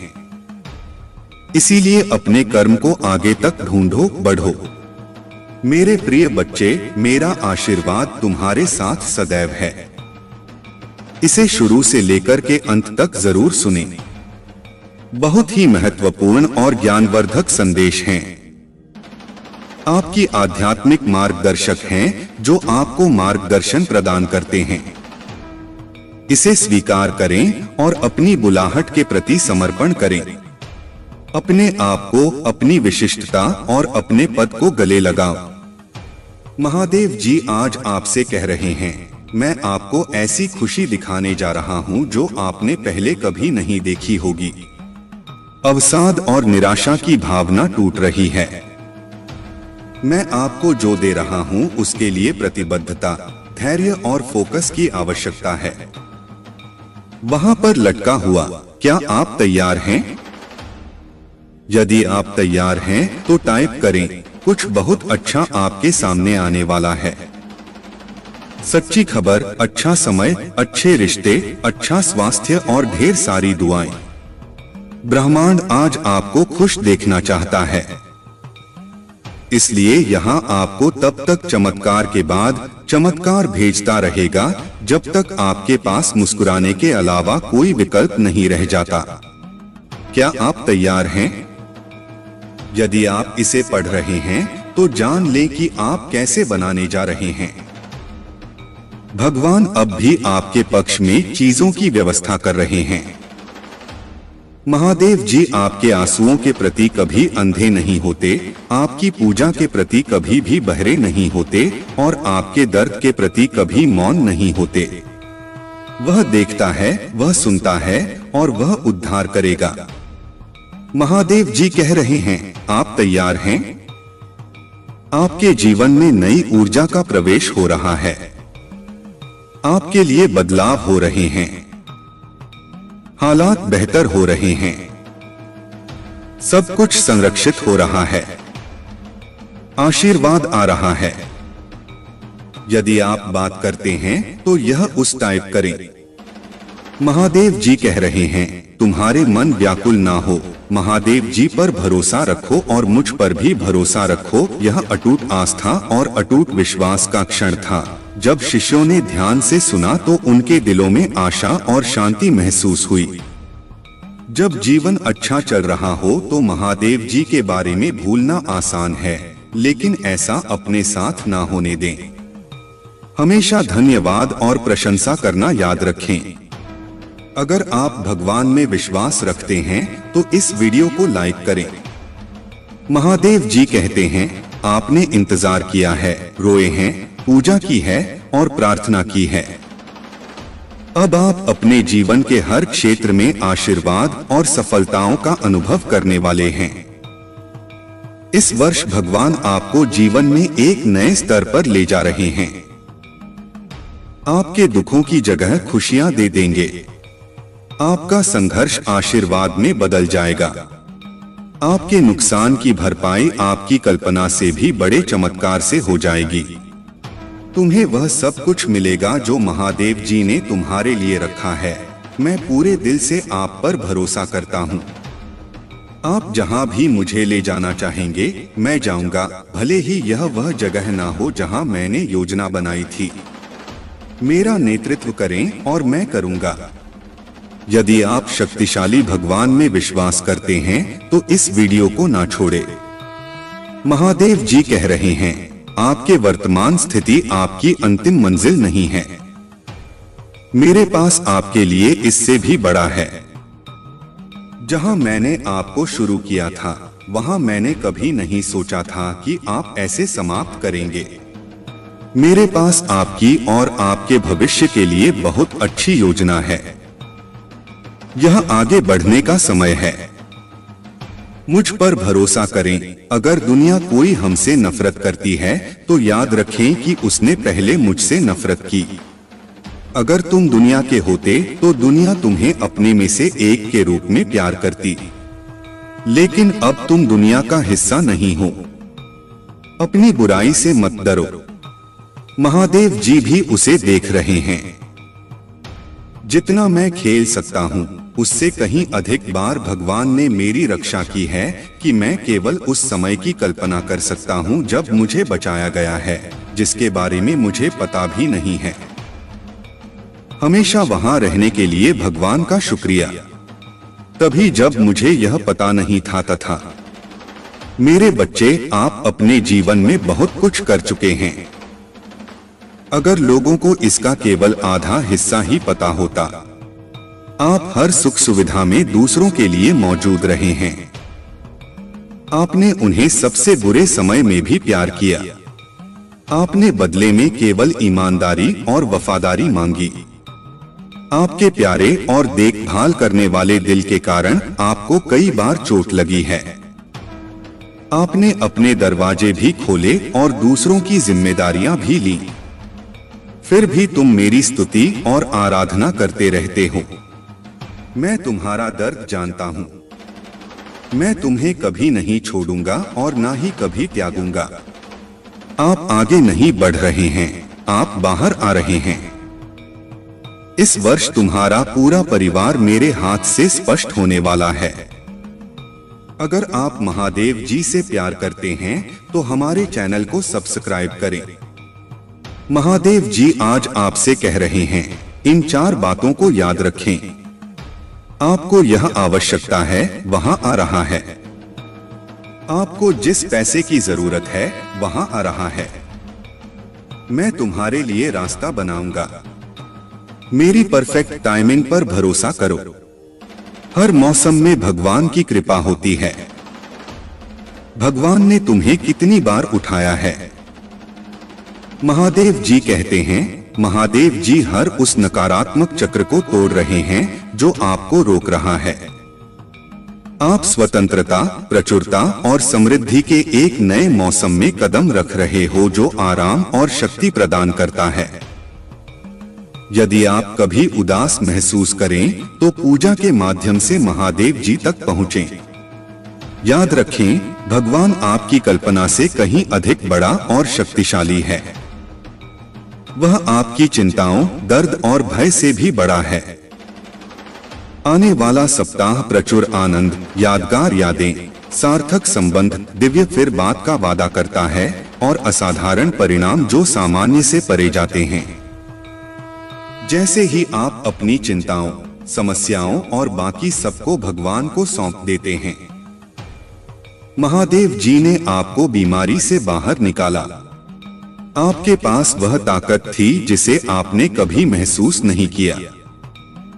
इसीलिए अपने कर्म को आगे तक ढूंढो, बढ़ो। मेरे प्रिय बच्चे, मेरा आशीर्वाद तुम्हारे साथ सदैव है। इसे शुरू से लेकर के अंत तक जरूर सुने। बहुत ही महत्वपूर्ण और ज्ञानवर्धक संदेश हैं। आपकी आध्यात्मिक मार्गदर्शक हैं जो आपको मार्गदर्शन प्रदान करते हैं। इसे स्वीकार करें और अपनी बुलाहट के प्रति समर्पण करें। अपने आप को, अपनी विशिष्टता और अपने पद को गले लगाओ। महादेव जी आज आपसे कह रहे हैं, मैं आपको ऐसी खुशी दिखाने जा रहा हूं जो आपने पहले कभी नहीं देखी होगी। अवसाद और निराशा की भावना टूट रही है। मैं आपको जो दे रहा हूं उसके लिए प्रतिबद्धता, धैर्य और फोकस की आवश्यकता है। वहां पर लटका हुआ, क्या आप तैयार हैं? यदि आप तैयार हैं तो टाइप करें, कुछ बहुत अच्छा आपके सामने आने वाला है। सच्ची खबर, अच्छा समय, अच्छे रिश्ते, अच्छा स्वास्थ्य और ढेर सारी दुआएं। ब्रह्मांड आज आपको खुश देखना चाहता है। इसलिए यहाँ आपको तब तक चमत्कार के बाद चमत्कार भेजता रहेगा जब तक आपके पास मुस्कुराने के अलावा कोई विकल्प नहीं रह जाता। क्या आप तैयार हैं? यदि आप इसे पढ़ रहे हैं तो जान लें कि आप कैसे बनाने जा रहे हैं। भगवान अब भी आपके पक्ष में चीजों की व्यवस्था कर रहे हैं। महादेव जी आपके आंसुओं के प्रति कभी अंधे नहीं होते, आपकी पूजा के प्रति कभी भी बहरे नहीं होते और आपके दर्द के प्रति कभी मौन नहीं होते। वह देखता है, वह सुनता है और वह उद्धार करेगा। महादेव जी कह रहे हैं, आप तैयार हैं? आपके जीवन में नई ऊर्जा का प्रवेश हो रहा है। आपके लिए बदलाव हो रहे हैं। हालात बेहतर हो रहे हैं। सब कुछ संरक्षित हो रहा है। आशीर्वाद आ रहा है। यदि आप बात करते हैं तो यह उस टाइप करें। महादेव जी कह रहे हैं, तुम्हारे मन व्याकुल ना हो, महादेव जी पर भरोसा रखो और मुझ पर भी भरोसा रखो। यह अटूट आस्था और अटूट विश्वास का क्षण था। जब शिष्यों ने ध्यान से सुना तो उनके दिलों में आशा और शांति महसूस हुई। जब जीवन अच्छा चल रहा हो तो महादेव जी के बारे में भूलना आसान है, लेकिन ऐसा अपने साथ ना होने दें। हमेशा धन्यवाद और प्रशंसा करना याद रखें। अगर आप भगवान में विश्वास रखते हैं तो इस वीडियो को लाइक करें। महादेव जी कहते हैं, आपने इंतजार किया है, रोए हैं, पूजा की है और प्रार्थना की है। अब आप अपने जीवन के हर क्षेत्र में आशीर्वाद और सफलताओं का अनुभव करने वाले हैं। इस वर्ष भगवान आपको जीवन में एक नए स्तर पर ले जा रहे हैं। आपके दुखों की जगह खुशियां दे देंगे। आपका संघर्ष आशीर्वाद में बदल जाएगा। आपके नुकसान की भरपाई आपकी कल्पना से भी बड़े चमत्कार से हो जाएगी। तुम्हें वह सब कुछ मिलेगा जो महादेव जी ने तुम्हारे लिए रखा है। मैं पूरे दिल से आप पर भरोसा करता हूँ। आप जहाँ भी मुझे ले जाना चाहेंगे मैं जाऊंगा, भले ही यह वह जगह ना हो जहाँ मैंने योजना बनाई थी। मेरा नेतृत्व करें और मैं करूंगा। यदि आप शक्तिशाली भगवान में विश्वास करते हैं तो इस वीडियो को ना छोड़ें। महादेव जी कह रहे हैं, आपके वर्तमान स्थिति आपकी अंतिम मंजिल नहीं है। मेरे पास आपके लिए इससे भी बड़ा है। जहां मैंने आपको शुरू किया था वहां मैंने कभी नहीं सोचा था कि आप ऐसे समाप्त करेंगे। मेरे पास आपकी और आपके भविष्य के लिए बहुत अच्छी योजना है। यह आगे बढ़ने का समय है। मुझ पर भरोसा करें। अगर दुनिया कोई हमसे नफरत करती है तो याद रखें कि उसने पहले मुझसे नफरत की। अगर तुम दुनिया के होते तो दुनिया तुम्हें अपने में से एक के रूप में प्यार करती, लेकिन अब तुम दुनिया का हिस्सा नहीं हो। अपनी बुराई से मत डरो, महादेव जी भी उसे देख रहे हैं। जितना मैं खेल सकता हूँ उससे कहीं अधिक बार भगवान ने मेरी रक्षा की है कि मैं केवल उस समय की कल्पना कर सकता हूँ जब मुझे बचाया गया है, जिसके बारे में मुझे पता भी नहीं है। हमेशा वहाँ रहने के लिए भगवान का शुक्रिया। तभी जब मुझे यह पता नहीं था तथा मेरे बच्चे, आप अपने जीवन में बहुत कुछ कर चुके हैं। अगर लोगों को इसका केवल आधा हिस्सा ही पता होता। आप हर सुख सुविधा में दूसरों के लिए मौजूद रहे हैं। आपने उन्हें सबसे बुरे समय में भी प्यार किया। आपने बदले में केवल ईमानदारी और वफादारी मांगी। आपके प्यारे और देखभाल करने वाले दिल के कारण आपको कई बार चोट लगी है। आपने अपने दरवाजे भी खोले और दूसरों की जिम्मेदारियां भी ली। फिर भी तुम मेरी स्तुति और आराधना करते रहते हो। मैं तुम्हारा दर्द जानता हूँ। मैं तुम्हें कभी नहीं छोड़ूंगा और ना ही कभी त्यागूंगा। आप आगे नहीं बढ़ रहे हैं, आप बाहर आ रहे हैं। इस वर्ष तुम्हारा पूरा परिवार मेरे हाथ से स्पष्ट होने वाला है। अगर आप महादेव जी से प्यार करते हैं तो हमारे चैनल को सब्सक्राइब करें। महादेव जी आज आपसे कह रहे हैं, इन 4 बातों को याद रखें। आपको यह आवश्यकता है वहां आ रहा है। आपको जिस पैसे की जरूरत है वहां आ रहा है। मैं तुम्हारे लिए रास्ता बनाऊंगा। मेरी परफेक्ट टाइमिंग पर भरोसा करो। हर मौसम में भगवान की कृपा होती है। भगवान ने तुम्हें कितनी बार उठाया है। महादेव जी कहते हैं, महादेव जी हर उस नकारात्मक चक्र को तोड़ रहे हैं जो आपको रोक रहा है। आप स्वतंत्रता, प्रचुरता और समृद्धि के एक नए मौसम में कदम रख रहे हो जो आराम और शक्ति प्रदान करता है। यदि आप कभी उदास महसूस करें तो पूजा के माध्यम से महादेव जी तक पहुँचें। याद रखें, भगवान आपकी कल्पना से कहीं अधिक बड़ा और शक्तिशाली है। वह आपकी चिंताओं, दर्द और भय से भी बड़ा है। आने वाला सप्ताह प्रचुर आनंद, यादगार यादें, सार्थक संबंध, दिव्य फिर बात का वादा करता है और असाधारण परिणाम जो सामान्य से परे जाते हैं। जैसे ही आप अपनी चिंताओं, समस्याओं और बाकी सबको भगवान को सौंप देते हैं। महादेव जी ने आपको बीमारी से बाहर निकाला। आपके पास वह ताकत थी जिसे आपने कभी महसूस नहीं किया।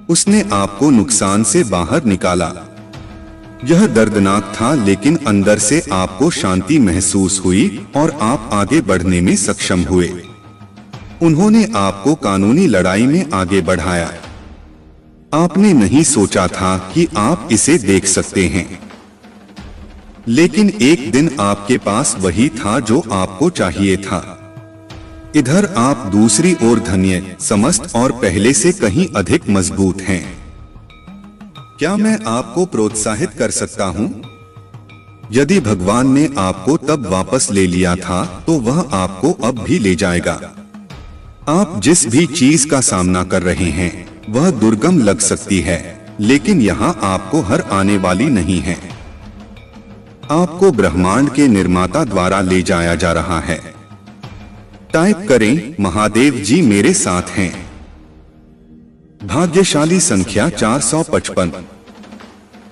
उसने आपको नुकसान से बाहर निकाला। यह दर्दनाक था, लेकिन अंदर से आपको शांति महसूस हुई और आप आगे बढ़ने में सक्षम हुए। उन्होंने आपको कानूनी लड़ाई में आगे बढ़ाया। आपने नहीं सोचा था कि आप इसे देख सकते हैं, लेकिन एक दिन आपके पास वही था जो आपको चाहिए था। इधर आप दूसरी ओर धन्य, समस्त और पहले से कहीं अधिक मजबूत हैं। क्या मैं आपको प्रोत्साहित कर सकता हूं? यदि भगवान ने आपको तब वापस ले लिया था तो वह आपको अब भी ले जाएगा। आप जिस भी चीज का सामना कर रहे हैं वह दुर्गम लग सकती है, लेकिन यहाँ आपको हर आने वाली नहीं है। आपको ब्रह्मांड के निर्माता द्वारा ले जाया जा रहा है। टाइप करें, महादेव जी मेरे साथ हैं। भाग्यशाली संख्या 455।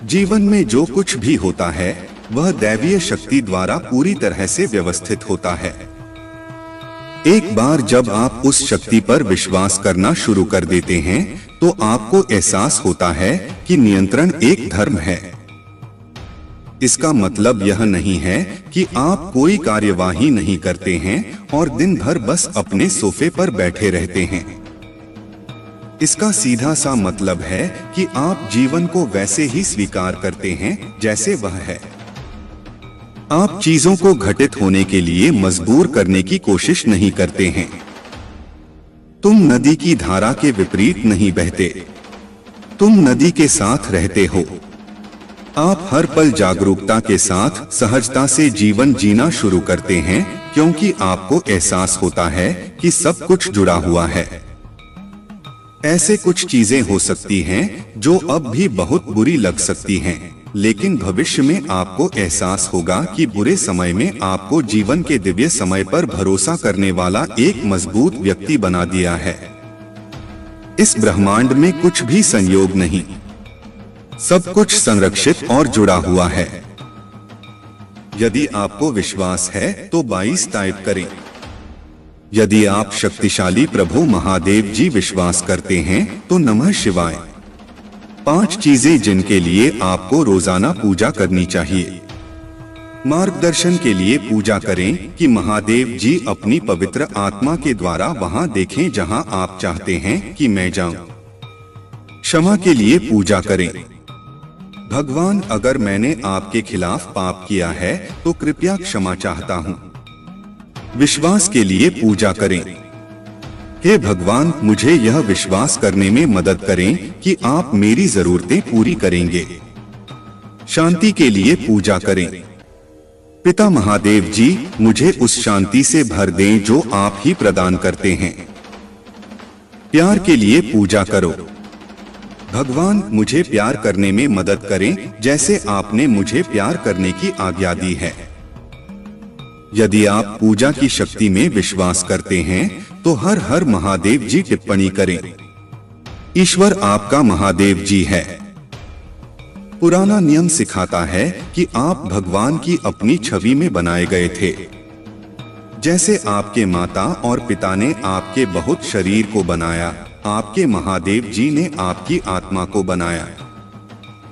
जीवन में जो कुछ भी होता है वह दैवीय शक्ति द्वारा पूरी तरह से व्यवस्थित होता है। एक बार जब आप उस शक्ति पर विश्वास करना शुरू कर देते हैं तो आपको एहसास होता है कि नियंत्रण एक धर्म है। इसका मतलब यह नहीं है कि आप कोई कार्यवाही नहीं करते हैं और दिन भर बस अपने सोफे पर बैठे रहते हैं। इसका सीधा सा मतलब है कि आप जीवन को वैसे ही स्वीकार करते हैं जैसे वह है। आप चीजों को घटित होने के लिए मजबूर करने की कोशिश नहीं करते हैं। तुम नदी की धारा के विपरीत नहीं बहते, तुम नदी के साथ रहते हो। आप हर पल जागरूकता के साथ सहजता से जीवन जीना शुरू करते हैं, क्योंकि आपको एहसास होता है कि सब कुछ जुड़ा हुआ है। ऐसे कुछ चीजें हो सकती हैं जो अब भी बहुत बुरी लग सकती हैं, लेकिन भविष्य में आपको एहसास होगा कि बुरे समय में आपको जीवन के दिव्य समय पर भरोसा करने वाला एक मजबूत व्यक्ति बना दिया है। इस ब्रह्मांड में कुछ भी संयोग नहीं, सब कुछ संरक्षित और जुड़ा हुआ है। यदि आपको विश्वास है तो 22 टाइप करें। यदि आप शक्तिशाली प्रभु महादेव जी विश्वास करते हैं तो नमः शिवाय। 5 चीजें जिनके लिए आपको रोजाना पूजा करनी चाहिए। मार्गदर्शन के लिए पूजा करें कि महादेव जी अपनी पवित्र आत्मा के द्वारा वहां देखें जहां आप चाहते हैं कि मैं जाऊं। क्षमा के लिए पूजा करें। भगवान, अगर मैंने आपके खिलाफ पाप किया है तो कृपया क्षमा चाहता हूं। विश्वास के लिए पूजा करें। हे भगवान, मुझे यह विश्वास करने में मदद करें कि आप मेरी जरूरतें पूरी करेंगे। शांति के लिए पूजा करें। पिता महादेव जी, मुझे उस शांति से भर दें जो आप ही प्रदान करते हैं। प्यार के लिए पूजा करो। भगवान, मुझे प्यार करने में मदद करें जैसे आपने मुझे प्यार करने की आज्ञा दी है। यदि आप पूजा की शक्ति में विश्वास करते हैं तो हर हर महादेव जी टिप्पणी करें। ईश्वर आपका महादेव जी है। पुराना नियम सिखाता है कि आप भगवान की अपनी छवि में बनाए गए थे। जैसे आपके माता और पिता ने आपके बहुत शरीर को बनाया, आपके महादेव जी ने आपकी आत्मा को बनाया।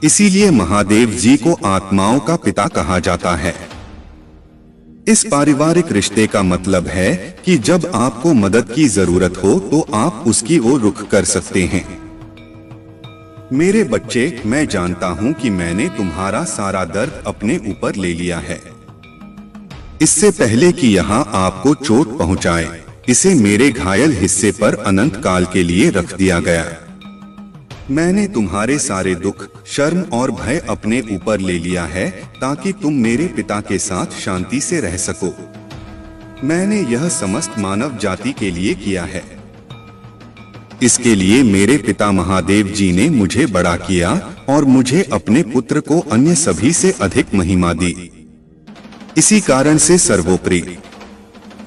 इसीलिए महादेव जी को आत्माओं का पिता कहा जाता है। इस पारिवारिक रिश्ते का मतलब है कि जब आपको मदद की जरूरत हो तो आप उसकी ओर रुख कर सकते हैं। मेरे बच्चे, मैं जानता हूं कि मैंने तुम्हारा सारा दर्द अपने ऊपर ले लिया है। इससे पहले कि यहाँ आपको चोट पहुंचाए, इसे मेरे घायल हिस्से पर अनंत काल के लिए रख दिया गया। मैंने तुम्हारे सारे दुख, शर्म और भय अपने ऊपर ले लिया है ताकि तुम मेरे पिता के साथ शांति से रह सको। मैंने यह समस्त मानव जाति के लिए किया है। इसके लिए मेरे पिता महादेव जी ने मुझे बड़ा किया और मुझे अपने पुत्र को अन्य सभी से अधिक महिमा दी। इसी कारण से सर्वोपरि,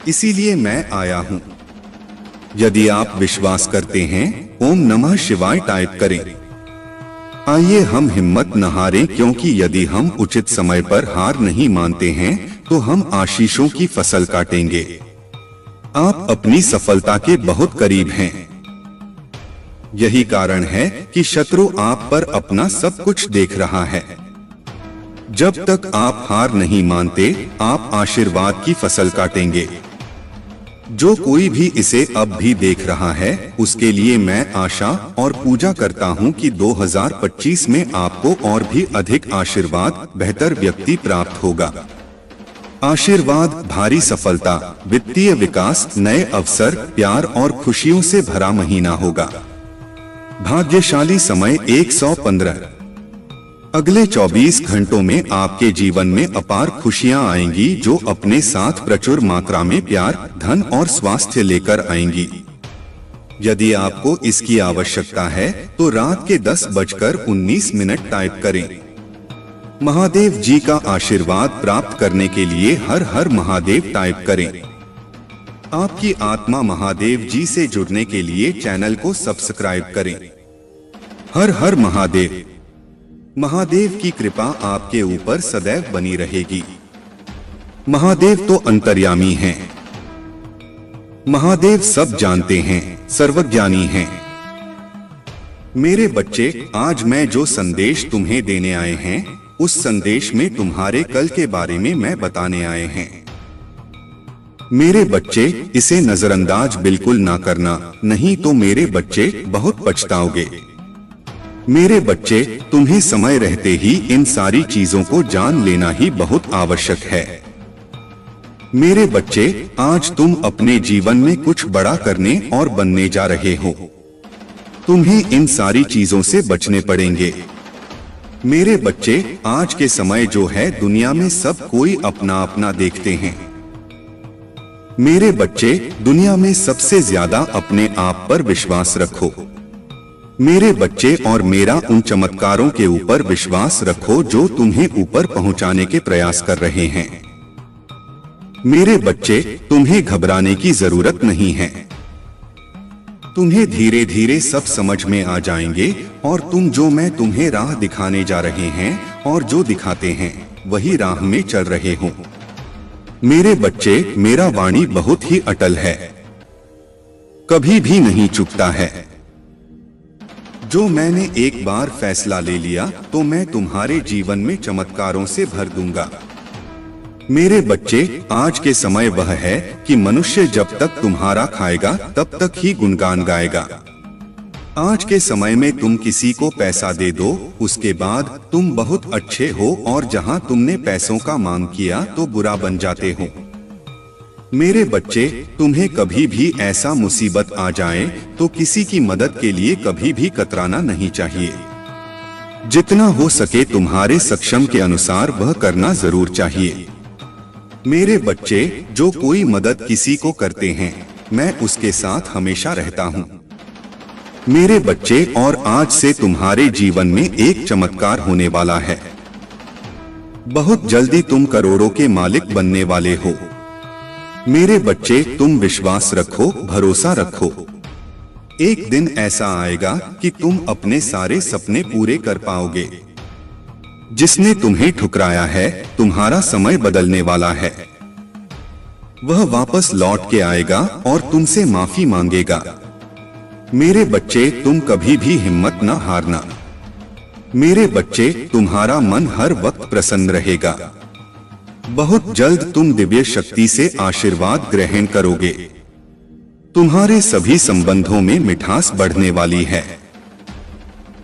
इसीलिए मैं आया हूँ। यदि आप विश्वास करते हैं, ओम नमः शिवाय टाइप करें। आइए हम हिम्मत न हारें, क्योंकि यदि हम उचित समय पर हार नहीं मानते हैं तो हम आशीषों की फसल काटेंगे। आप अपनी सफलता के बहुत करीब हैं। यही कारण है कि शत्रु आप पर अपना सब कुछ देख रहा है। जब तक आप हार नहीं मानते, आप आशीर्वाद की फसल काटेंगे। जो कोई भी इसे अब भी देख रहा है, उसके लिए मैं आशा और पूजा करता हूं कि 2025 में आपको और भी अधिक आशीर्वाद, बेहतर व्यक्ति प्राप्त होगा। आशीर्वाद, भारी सफलता, वित्तीय विकास, नए अवसर, प्यार और खुशियों से भरा महीना होगा। भाग्यशाली समय 115। अगले 24 घंटों में आपके जीवन में अपार खुशियां आएंगी, जो अपने साथ प्रचुर मात्रा में प्यार, धन और स्वास्थ्य लेकर आएंगी। यदि आपको इसकी आवश्यकता है तो रात के 10:19 टाइप करें। महादेव जी का आशीर्वाद प्राप्त करने के लिए हर हर महादेव टाइप करें। आपकी आत्मा महादेव जी से जुड़ने के लिए चैनल को सब्सक्राइब करें। हर हर महादेव। महादेव की कृपा आपके ऊपर सदैव बनी रहेगी। महादेव तो अंतर्यामी हैं। महादेव सब जानते हैं, सर्वज्ञानी हैं। मेरे बच्चे, आज मैं जो संदेश तुम्हें देने आए हैं, उस संदेश में तुम्हारे कल के बारे में मैं बताने आए हैं। मेरे बच्चे, इसे नजरअंदाज बिल्कुल ना करना, नहीं तो मेरे बच्चे बहुत पछताओगे। मेरे बच्चे, तुम्हें समय रहते ही इन सारी चीजों को जान लेना ही बहुत आवश्यक है। मेरे बच्चे, आज तुम अपने जीवन में कुछ बड़ा करने और बनने जा रहे हो। तुम्हें इन सारी चीजों से बचने पड़ेंगे। मेरे बच्चे, आज के समय जो है, दुनिया में सब कोई अपना अपना देखते हैं। मेरे बच्चे, दुनिया में सबसे ज्यादा अपने आप पर विश्वास रखो। मेरे बच्चे, और मेरा उन चमत्कारों के ऊपर विश्वास रखो जो तुम्हें ऊपर पहुंचाने के प्रयास कर रहे हैं। मेरे बच्चे, तुम्हें घबराने की जरूरत नहीं है। तुम्हें धीरे धीरे सब समझ में आ जाएंगे और तुम जो मैं तुम्हें राह दिखाने जा रहे हैं और जो दिखाते हैं, वही राह में चल रहे हो। मेरे बच्चे, मेरा वाणी बहुत ही अटल है, कभी भी नहीं चुकता है। जो मैंने एक बार फैसला ले लिया तो मैं तुम्हारे जीवन में चमत्कारों से भर दूंगा। मेरे बच्चे, आज के समय वह है कि मनुष्य जब तक तुम्हारा खाएगा तब तक ही गुणगान गाएगा। आज के समय में तुम किसी को पैसा दे दो, उसके बाद तुम बहुत अच्छे हो, और जहां तुमने पैसों का मांग किया तो बुरा बन जाते हो। मेरे बच्चे, तुम्हें कभी भी ऐसा मुसीबत आ जाए तो किसी की मदद के लिए कभी भी कतराना नहीं चाहिए। जितना हो सके तुम्हारे सक्षम के अनुसार वह करना जरूर चाहिए। मेरे बच्चे, जो कोई मदद किसी को करते हैं, मैं उसके साथ हमेशा रहता हूँ। मेरे बच्चे, और आज से तुम्हारे जीवन में एक चमत्कार होने वाला है। बहुत जल्दी तुम करोड़ों के मालिक बनने वाले हो। मेरे बच्चे, तुम विश्वास रखो, भरोसा रखो। एक दिन ऐसा आएगा कि तुम अपने सारे सपने पूरे कर पाओगे। जिसने तुम्हें ठुकराया है, तुम्हारा समय बदलने वाला है। वह वापस लौट के आएगा और तुमसे माफी मांगेगा। मेरे बच्चे, तुम कभी भी हिम्मत न हारना। मेरे बच्चे, तुम्हारा मन हर वक्त प्रसन्न रहेगा। बहुत जल्द तुम दिव्य शक्ति से आशीर्वाद ग्रहण करोगे। तुम्हारे सभी संबंधों में मिठास बढ़ने वाली है।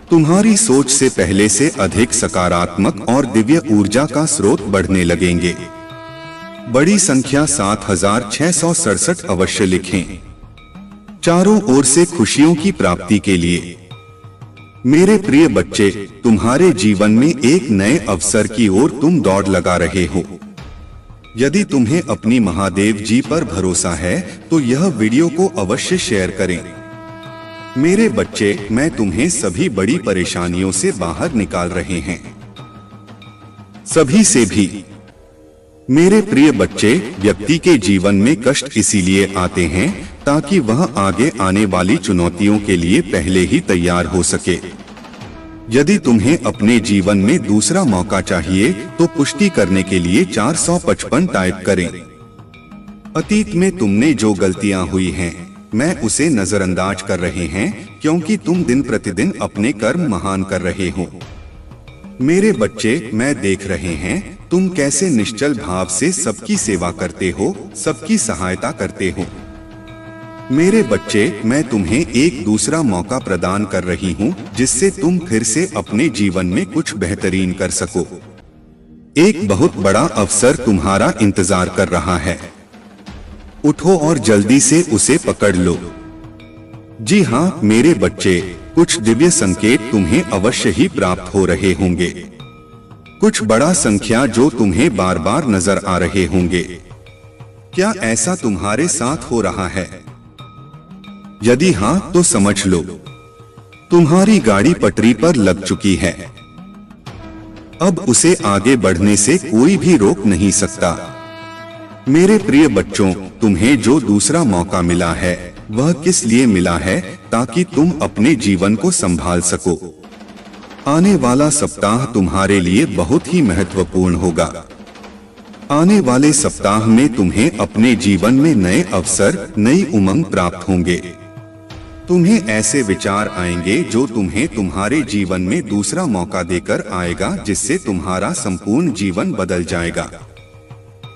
तुम्हारी सोच से पहले से अधिक सकारात्मक और दिव्य ऊर्जा का स्रोत बढ़ने लगेंगे। बड़ी संख्या 7667 अवश्य लिखें। चारों ओर से खुशियों की प्राप्ति के लिए। मेरे प्रिय बच्चे, तुम्हारे जीवन में एक नए अवसर की ओर तुम दौड़ लगा रहे हो। यदि तुम्हें अपनी महादेव जी पर भरोसा है तो यह वीडियो को अवश्य शेयर करें। मेरे बच्चे, मैं तुम्हें सभी बड़ी परेशानियों से बाहर निकाल रहे हैं, सभी से भी। मेरे प्रिय बच्चे, व्यक्ति के जीवन में कष्ट इसीलिए आते हैं ताकि वह आगे आने वाली चुनौतियों के लिए पहले ही तैयार हो सके। यदि तुम्हें अपने जीवन में दूसरा मौका चाहिए तो पुष्टि करने के लिए 455 टाइप करें। अतीत में तुमने जो गलतियां हुई हैं, मैं उसे नजरअंदाज कर रहे हैं क्योंकि तुम दिन प्रतिदिन अपने कर्म महान कर रहे हो। मेरे बच्चे, मैं देख रहे हैं तुम कैसे निश्चल भाव से सबकी सेवा करते हो, सबकी सहायता करते हो। मेरे बच्चे, मैं तुम्हें एक दूसरा मौका प्रदान कर रही हूँ जिससे तुम फिर से अपने जीवन में कुछ बेहतरीन कर सको। एक बहुत बड़ा अवसर तुम्हारा इंतजार कर रहा है। उठो और जल्दी से उसे पकड़ लो। जी हाँ मेरे बच्चे, कुछ दिव्य संकेत तुम्हें अवश्य ही प्राप्त हो रहे होंगे। कुछ बड़ा संख्या जो तुम्हें बार बार नजर आ रहे होंगे। क्या ऐसा तुम्हारे साथ हो रहा है? यदि हाँ तो समझ लो, तुम्हारी गाड़ी पटरी पर लग चुकी है। अब उसे आगे बढ़ने से कोई भी रोक नहीं सकता। मेरे प्रिय बच्चों, तुम्हें जो दूसरा मौका मिला है वह किस लिए मिला है? ताकि तुम अपने जीवन को संभाल सको। आने वाला सप्ताह तुम्हारे लिए बहुत ही महत्वपूर्ण होगा। आने वाले सप्ताह में तुम्हें अपने जीवन में नए अवसर, नई उमंग प्राप्त होंगे। तुम्हें ऐसे विचार आएंगे जो तुम्हें तुम्हारे जीवन में दूसरा मौका देकर आएगा, जिससे तुम्हारा संपूर्ण जीवन बदल जाएगा।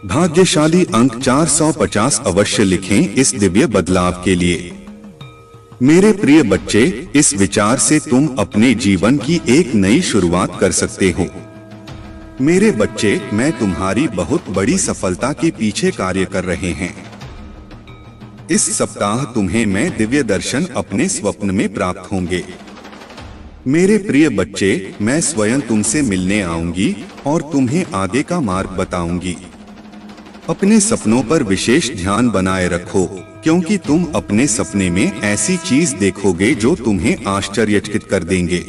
भाग्यशाली अंक 450 अवश्य लिखें इस दिव्य बदलाव के लिए। मेरे प्रिय बच्चे, इस विचार से तुम अपने जीवन की एक नई शुरुआत कर सकते हो। मेरे बच्चे, मैं तुम्हारी बहुत बड़ी सफलता के पीछे कार्य कर रहे हैं। इस सप्ताह तुम्हें मैं दिव्य दर्शन अपने स्वप्न में प्राप्त होंगे। मेरे प्रिय बच्चे, मैं स्वयं तुमसे मिलने आऊंगी और तुम्हें आगे का मार्ग बताऊंगी। अपने सपनों पर विशेष ध्यान बनाए रखो, क्योंकि तुम अपने सपने में ऐसी चीज देखोगे जो तुम्हें आश्चर्यचकित कर देंगे।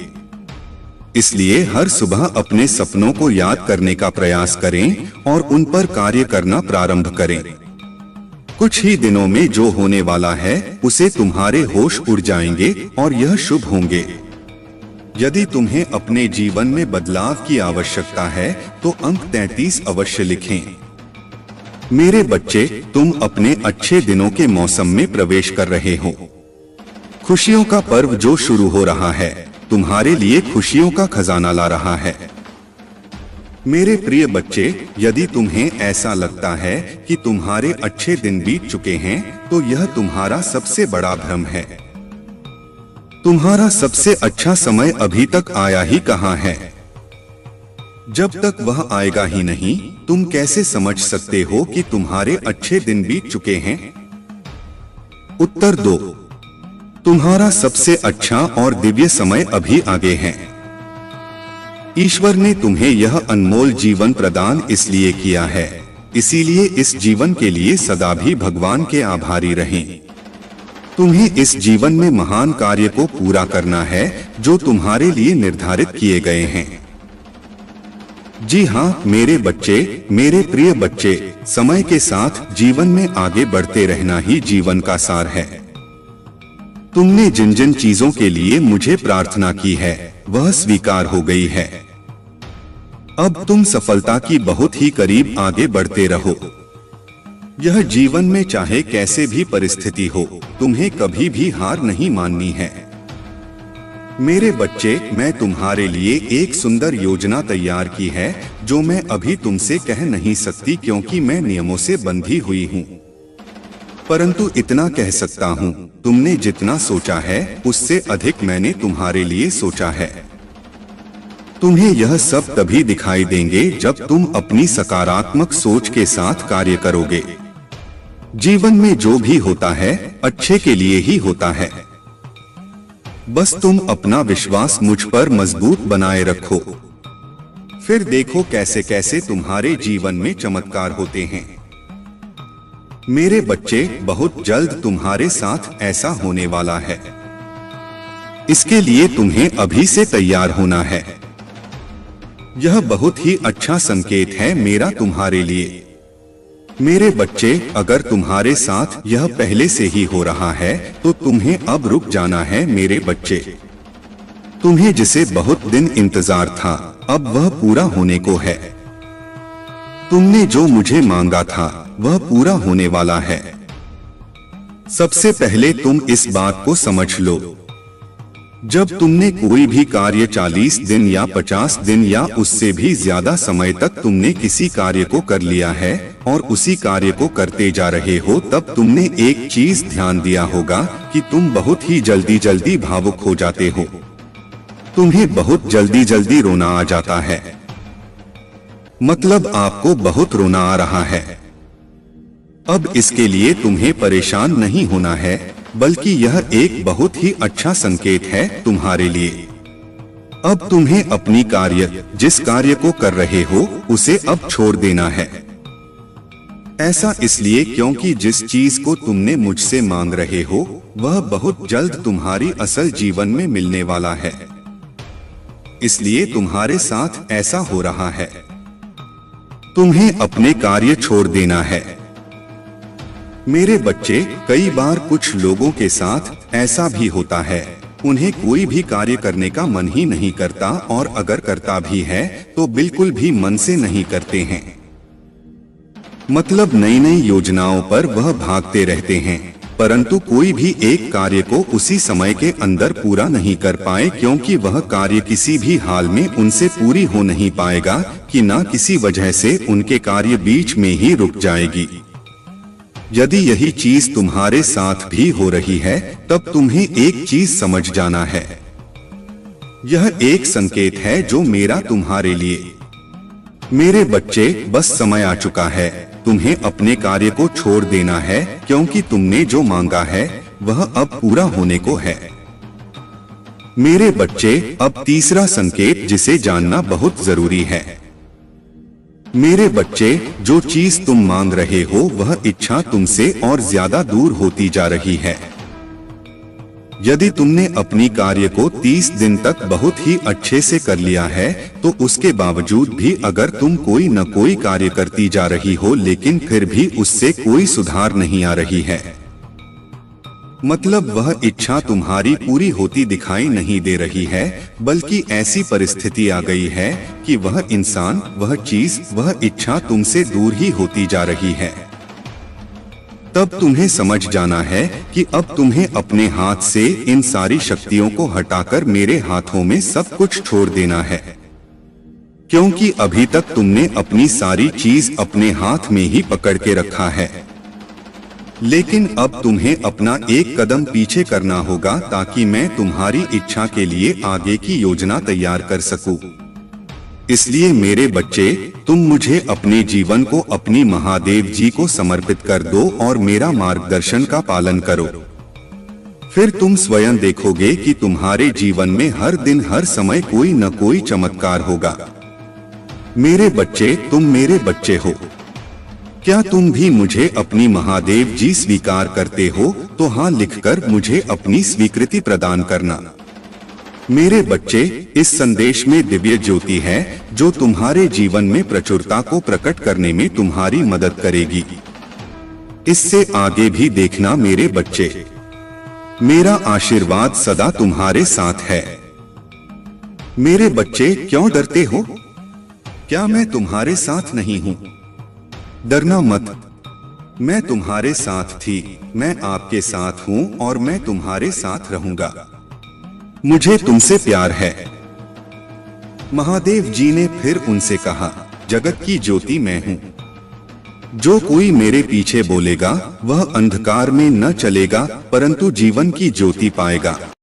इसलिए हर सुबह अपने सपनों को याद करने का प्रयास करें और उन पर कार्य करना प्रारंभ करें। कुछ ही दिनों में जो होने वाला है उसे तुम्हारे होश उड़ जाएंगे और यह शुभ होंगे। यदि तुम्हें अपने जीवन में बदलाव की आवश्यकता है तो अंक 33 अवश्य लिखें। मेरे बच्चे, तुम अपने अच्छे दिनों के मौसम में प्रवेश कर रहे हो। खुशियों का पर्व जो शुरू हो रहा है तुम्हारे लिए खुशियों का खजाना ला रहा है। मेरे प्रिय बच्चे, यदि तुम्हें ऐसा लगता है कि तुम्हारे अच्छे दिन बीत चुके हैं तो यह तुम्हारा सबसे बड़ा भ्रम है। तुम्हारा सबसे अच्छा समय अभी तक आया ही कहाँ है? जब तक वह आएगा ही नहीं, तुम कैसे समझ सकते हो कि तुम्हारे अच्छे दिन बीत चुके हैं? उत्तर दो। तुम्हारा सबसे अच्छा और दिव्य समय अभी आगे है। ईश्वर ने तुम्हें यह अनमोल जीवन प्रदान इसलिए किया है, इसीलिए इस जीवन के लिए सदा भी भगवान के आभारी रहें। तुम्हें इस जीवन में महान कार्य को पूरा करना है जो तुम्हारे लिए निर्धारित किए गए हैं। जी हाँ मेरे बच्चे, मेरे प्रिय बच्चे, समय के साथ जीवन में आगे बढ़ते रहना ही जीवन का सार है। तुमने जिन जिन चीजों के लिए मुझे प्रार्थना की है वह स्वीकार हो गई है। अब तुम सफलता की बहुत ही करीब आगे बढ़ते रहो। यह जीवन में चाहे कैसे भी परिस्थिति हो, तुम्हें कभी भी हार नहीं माननी है। मेरे बच्चे, मैं तुम्हारे लिए एक सुंदर योजना तैयार की है जो मैं अभी तुमसे कह नहीं सकती क्योंकि मैं नियमों से बंधी हुई हूँ। परंतु इतना कह सकता हूँ, तुमने जितना सोचा है उससे अधिक मैंने तुम्हारे लिए सोचा है। तुम्हें यह सब तभी दिखाई देंगे जब तुम अपनी सकारात्मक सोच के साथ कार्य करोगे। जीवन में जो भी होता है अच्छे के लिए ही होता है। बस तुम अपना विश्वास मुझ पर मजबूत बनाए रखो, फिर देखो कैसे कैसे तुम्हारे जीवन में चमत्कार होते हैं। मेरे बच्चे, बहुत जल्द तुम्हारे साथ ऐसा होने वाला है। इसके लिए तुम्हें अभी से तैयार होना है। यह बहुत ही अच्छा संकेत है मेरा तुम्हारे लिए। मेरे बच्चे, अगर तुम्हारे साथ यह पहले से ही हो रहा है तो तुम्हें अब रुक जाना है मेरे बच्चे। तुम्हें जिसे बहुत दिन इंतजार था, अब वह पूरा होने को है। तुमने जो मुझे मांगा था वह पूरा होने वाला है। सबसे पहले तुम इस बात को समझ लो, जब तुमने कोई भी कार्य 40 दिन या 50 दिन या उससे भी ज्यादा समय तक तुमने किसी कार्य को कर लिया है और उसी कार्य को करते जा रहे हो, तब तुमने एक चीज ध्यान दिया होगा कि तुम बहुत ही जल्दी भावुक हो जाते हो। तुम्हें बहुत जल्दी रोना आ जाता है। मतलब आपको बहुत रोना आ रहा है। अब इसके लिए तुम्हें परेशान नहीं होना है, बल्कि यह एक बहुत ही अच्छा संकेत है तुम्हारे लिए। अब तुम्हें अपनी कार्य, जिस कार्य को कर रहे हो, उसे अब छोड़ देना है। ऐसा इसलिए क्योंकि जिस चीज को तुमने मुझसे मांग रहे हो वह बहुत जल्द तुम्हारी असल जीवन में मिलने वाला है। इसलिए तुम्हारे साथ ऐसा हो रहा है। तुम्हें अपने कार्य छोड़ देना है। मेरे बच्चे, कई बार कुछ लोगों के साथ ऐसा भी होता है, उन्हें कोई भी कार्य करने का मन ही नहीं करता, और अगर करता भी है तो बिल्कुल भी मन से नहीं करते हैं। मतलब नई योजनाओं पर वह भागते रहते हैं, परंतु कोई भी एक कार्य को उसी समय के अंदर पूरा नहीं कर पाए, क्योंकि वह कार्य किसी भी हाल में उनसे पूरी हो नहीं पाएगा कि ना किसी वजह से उनके कार्य बीच में ही रुक जाएगी। यदि यही चीज तुम्हारे साथ भी हो रही है, तब तुम्हें एक चीज समझ जाना है। यह एक संकेत है जो मेरा तुम्हारे लिए। मेरे बच्चे, बस समय आ चुका है। तुम्हें अपने कार्य को छोड़ देना है, क्योंकि तुमने जो मांगा है वह अब पूरा होने को है। मेरे बच्चे, अब तीसरा संकेत जिसे जानना बहुत जरूरी है। मेरे बच्चे, जो चीज तुम मांग रहे हो वह इच्छा तुमसे और ज्यादा दूर होती जा रही है। यदि तुमने अपनी कार्य को 30 दिन तक बहुत ही अच्छे से कर लिया है, तो उसके बावजूद भी अगर तुम कोई न कोई कार्य करती जा रही हो लेकिन फिर भी उससे कोई सुधार नहीं आ रही है, मतलब वह इच्छा तुम्हारी पूरी होती दिखाई नहीं दे रही है, बल्कि ऐसी परिस्थिति आ गई है कि वह इंसान, वह चीज, वह इच्छा तुमसे दूर ही होती जा रही है, तब तुम्हें समझ जाना है कि अब तुम्हें अपने हाथ से इन सारी शक्तियों को हटाकर मेरे हाथों में सब कुछ छोड़ देना है। क्योंकि अभी तक तुमने अपनी सारी चीज अपने हाथ में ही पकड़ के रखा है, लेकिन अब तुम्हें अपना एक कदम पीछे करना होगा ताकि मैं तुम्हारी इच्छा के लिए आगे की योजना तैयार कर सकूं। इसलिए मेरे बच्चे, तुम मुझे अपने जीवन को अपनी महादेव जी को समर्पित कर दो और मेरा मार्गदर्शन का पालन करो। फिर तुम स्वयं देखोगे कि तुम्हारे जीवन में हर दिन हर समय कोई न कोई चमत्कार होगा। मेरे बच्चे, तुम मेरे बच्चे हो। क्या तुम भी मुझे अपनी महादेव जी स्वीकार करते हो? तो हाँ लिखकर मुझे अपनी स्वीकृति प्रदान करना। मेरे बच्चे, इस संदेश में दिव्य ज्योति है जो तुम्हारे जीवन में प्रचुरता को प्रकट करने में तुम्हारी मदद करेगी। इससे आगे भी देखना मेरे बच्चे। मेरा आशीर्वाद सदा तुम्हारे साथ है। मेरे बच्चे, क्यों डरते हो? क्या मैं तुम्हारे साथ नहीं हूँ? डरना मत, मैं तुम्हारे साथ थी, मैं आपके साथ हूँ और मैं तुम्हारे साथ रहूंगा। मुझे तुमसे प्यार है। महादेव जी ने फिर उनसे कहा, जगत की ज्योति मैं हूँ। जो कोई मेरे पीछे बोलेगा वह अंधकार में न चलेगा परंतु जीवन की ज्योति पाएगा।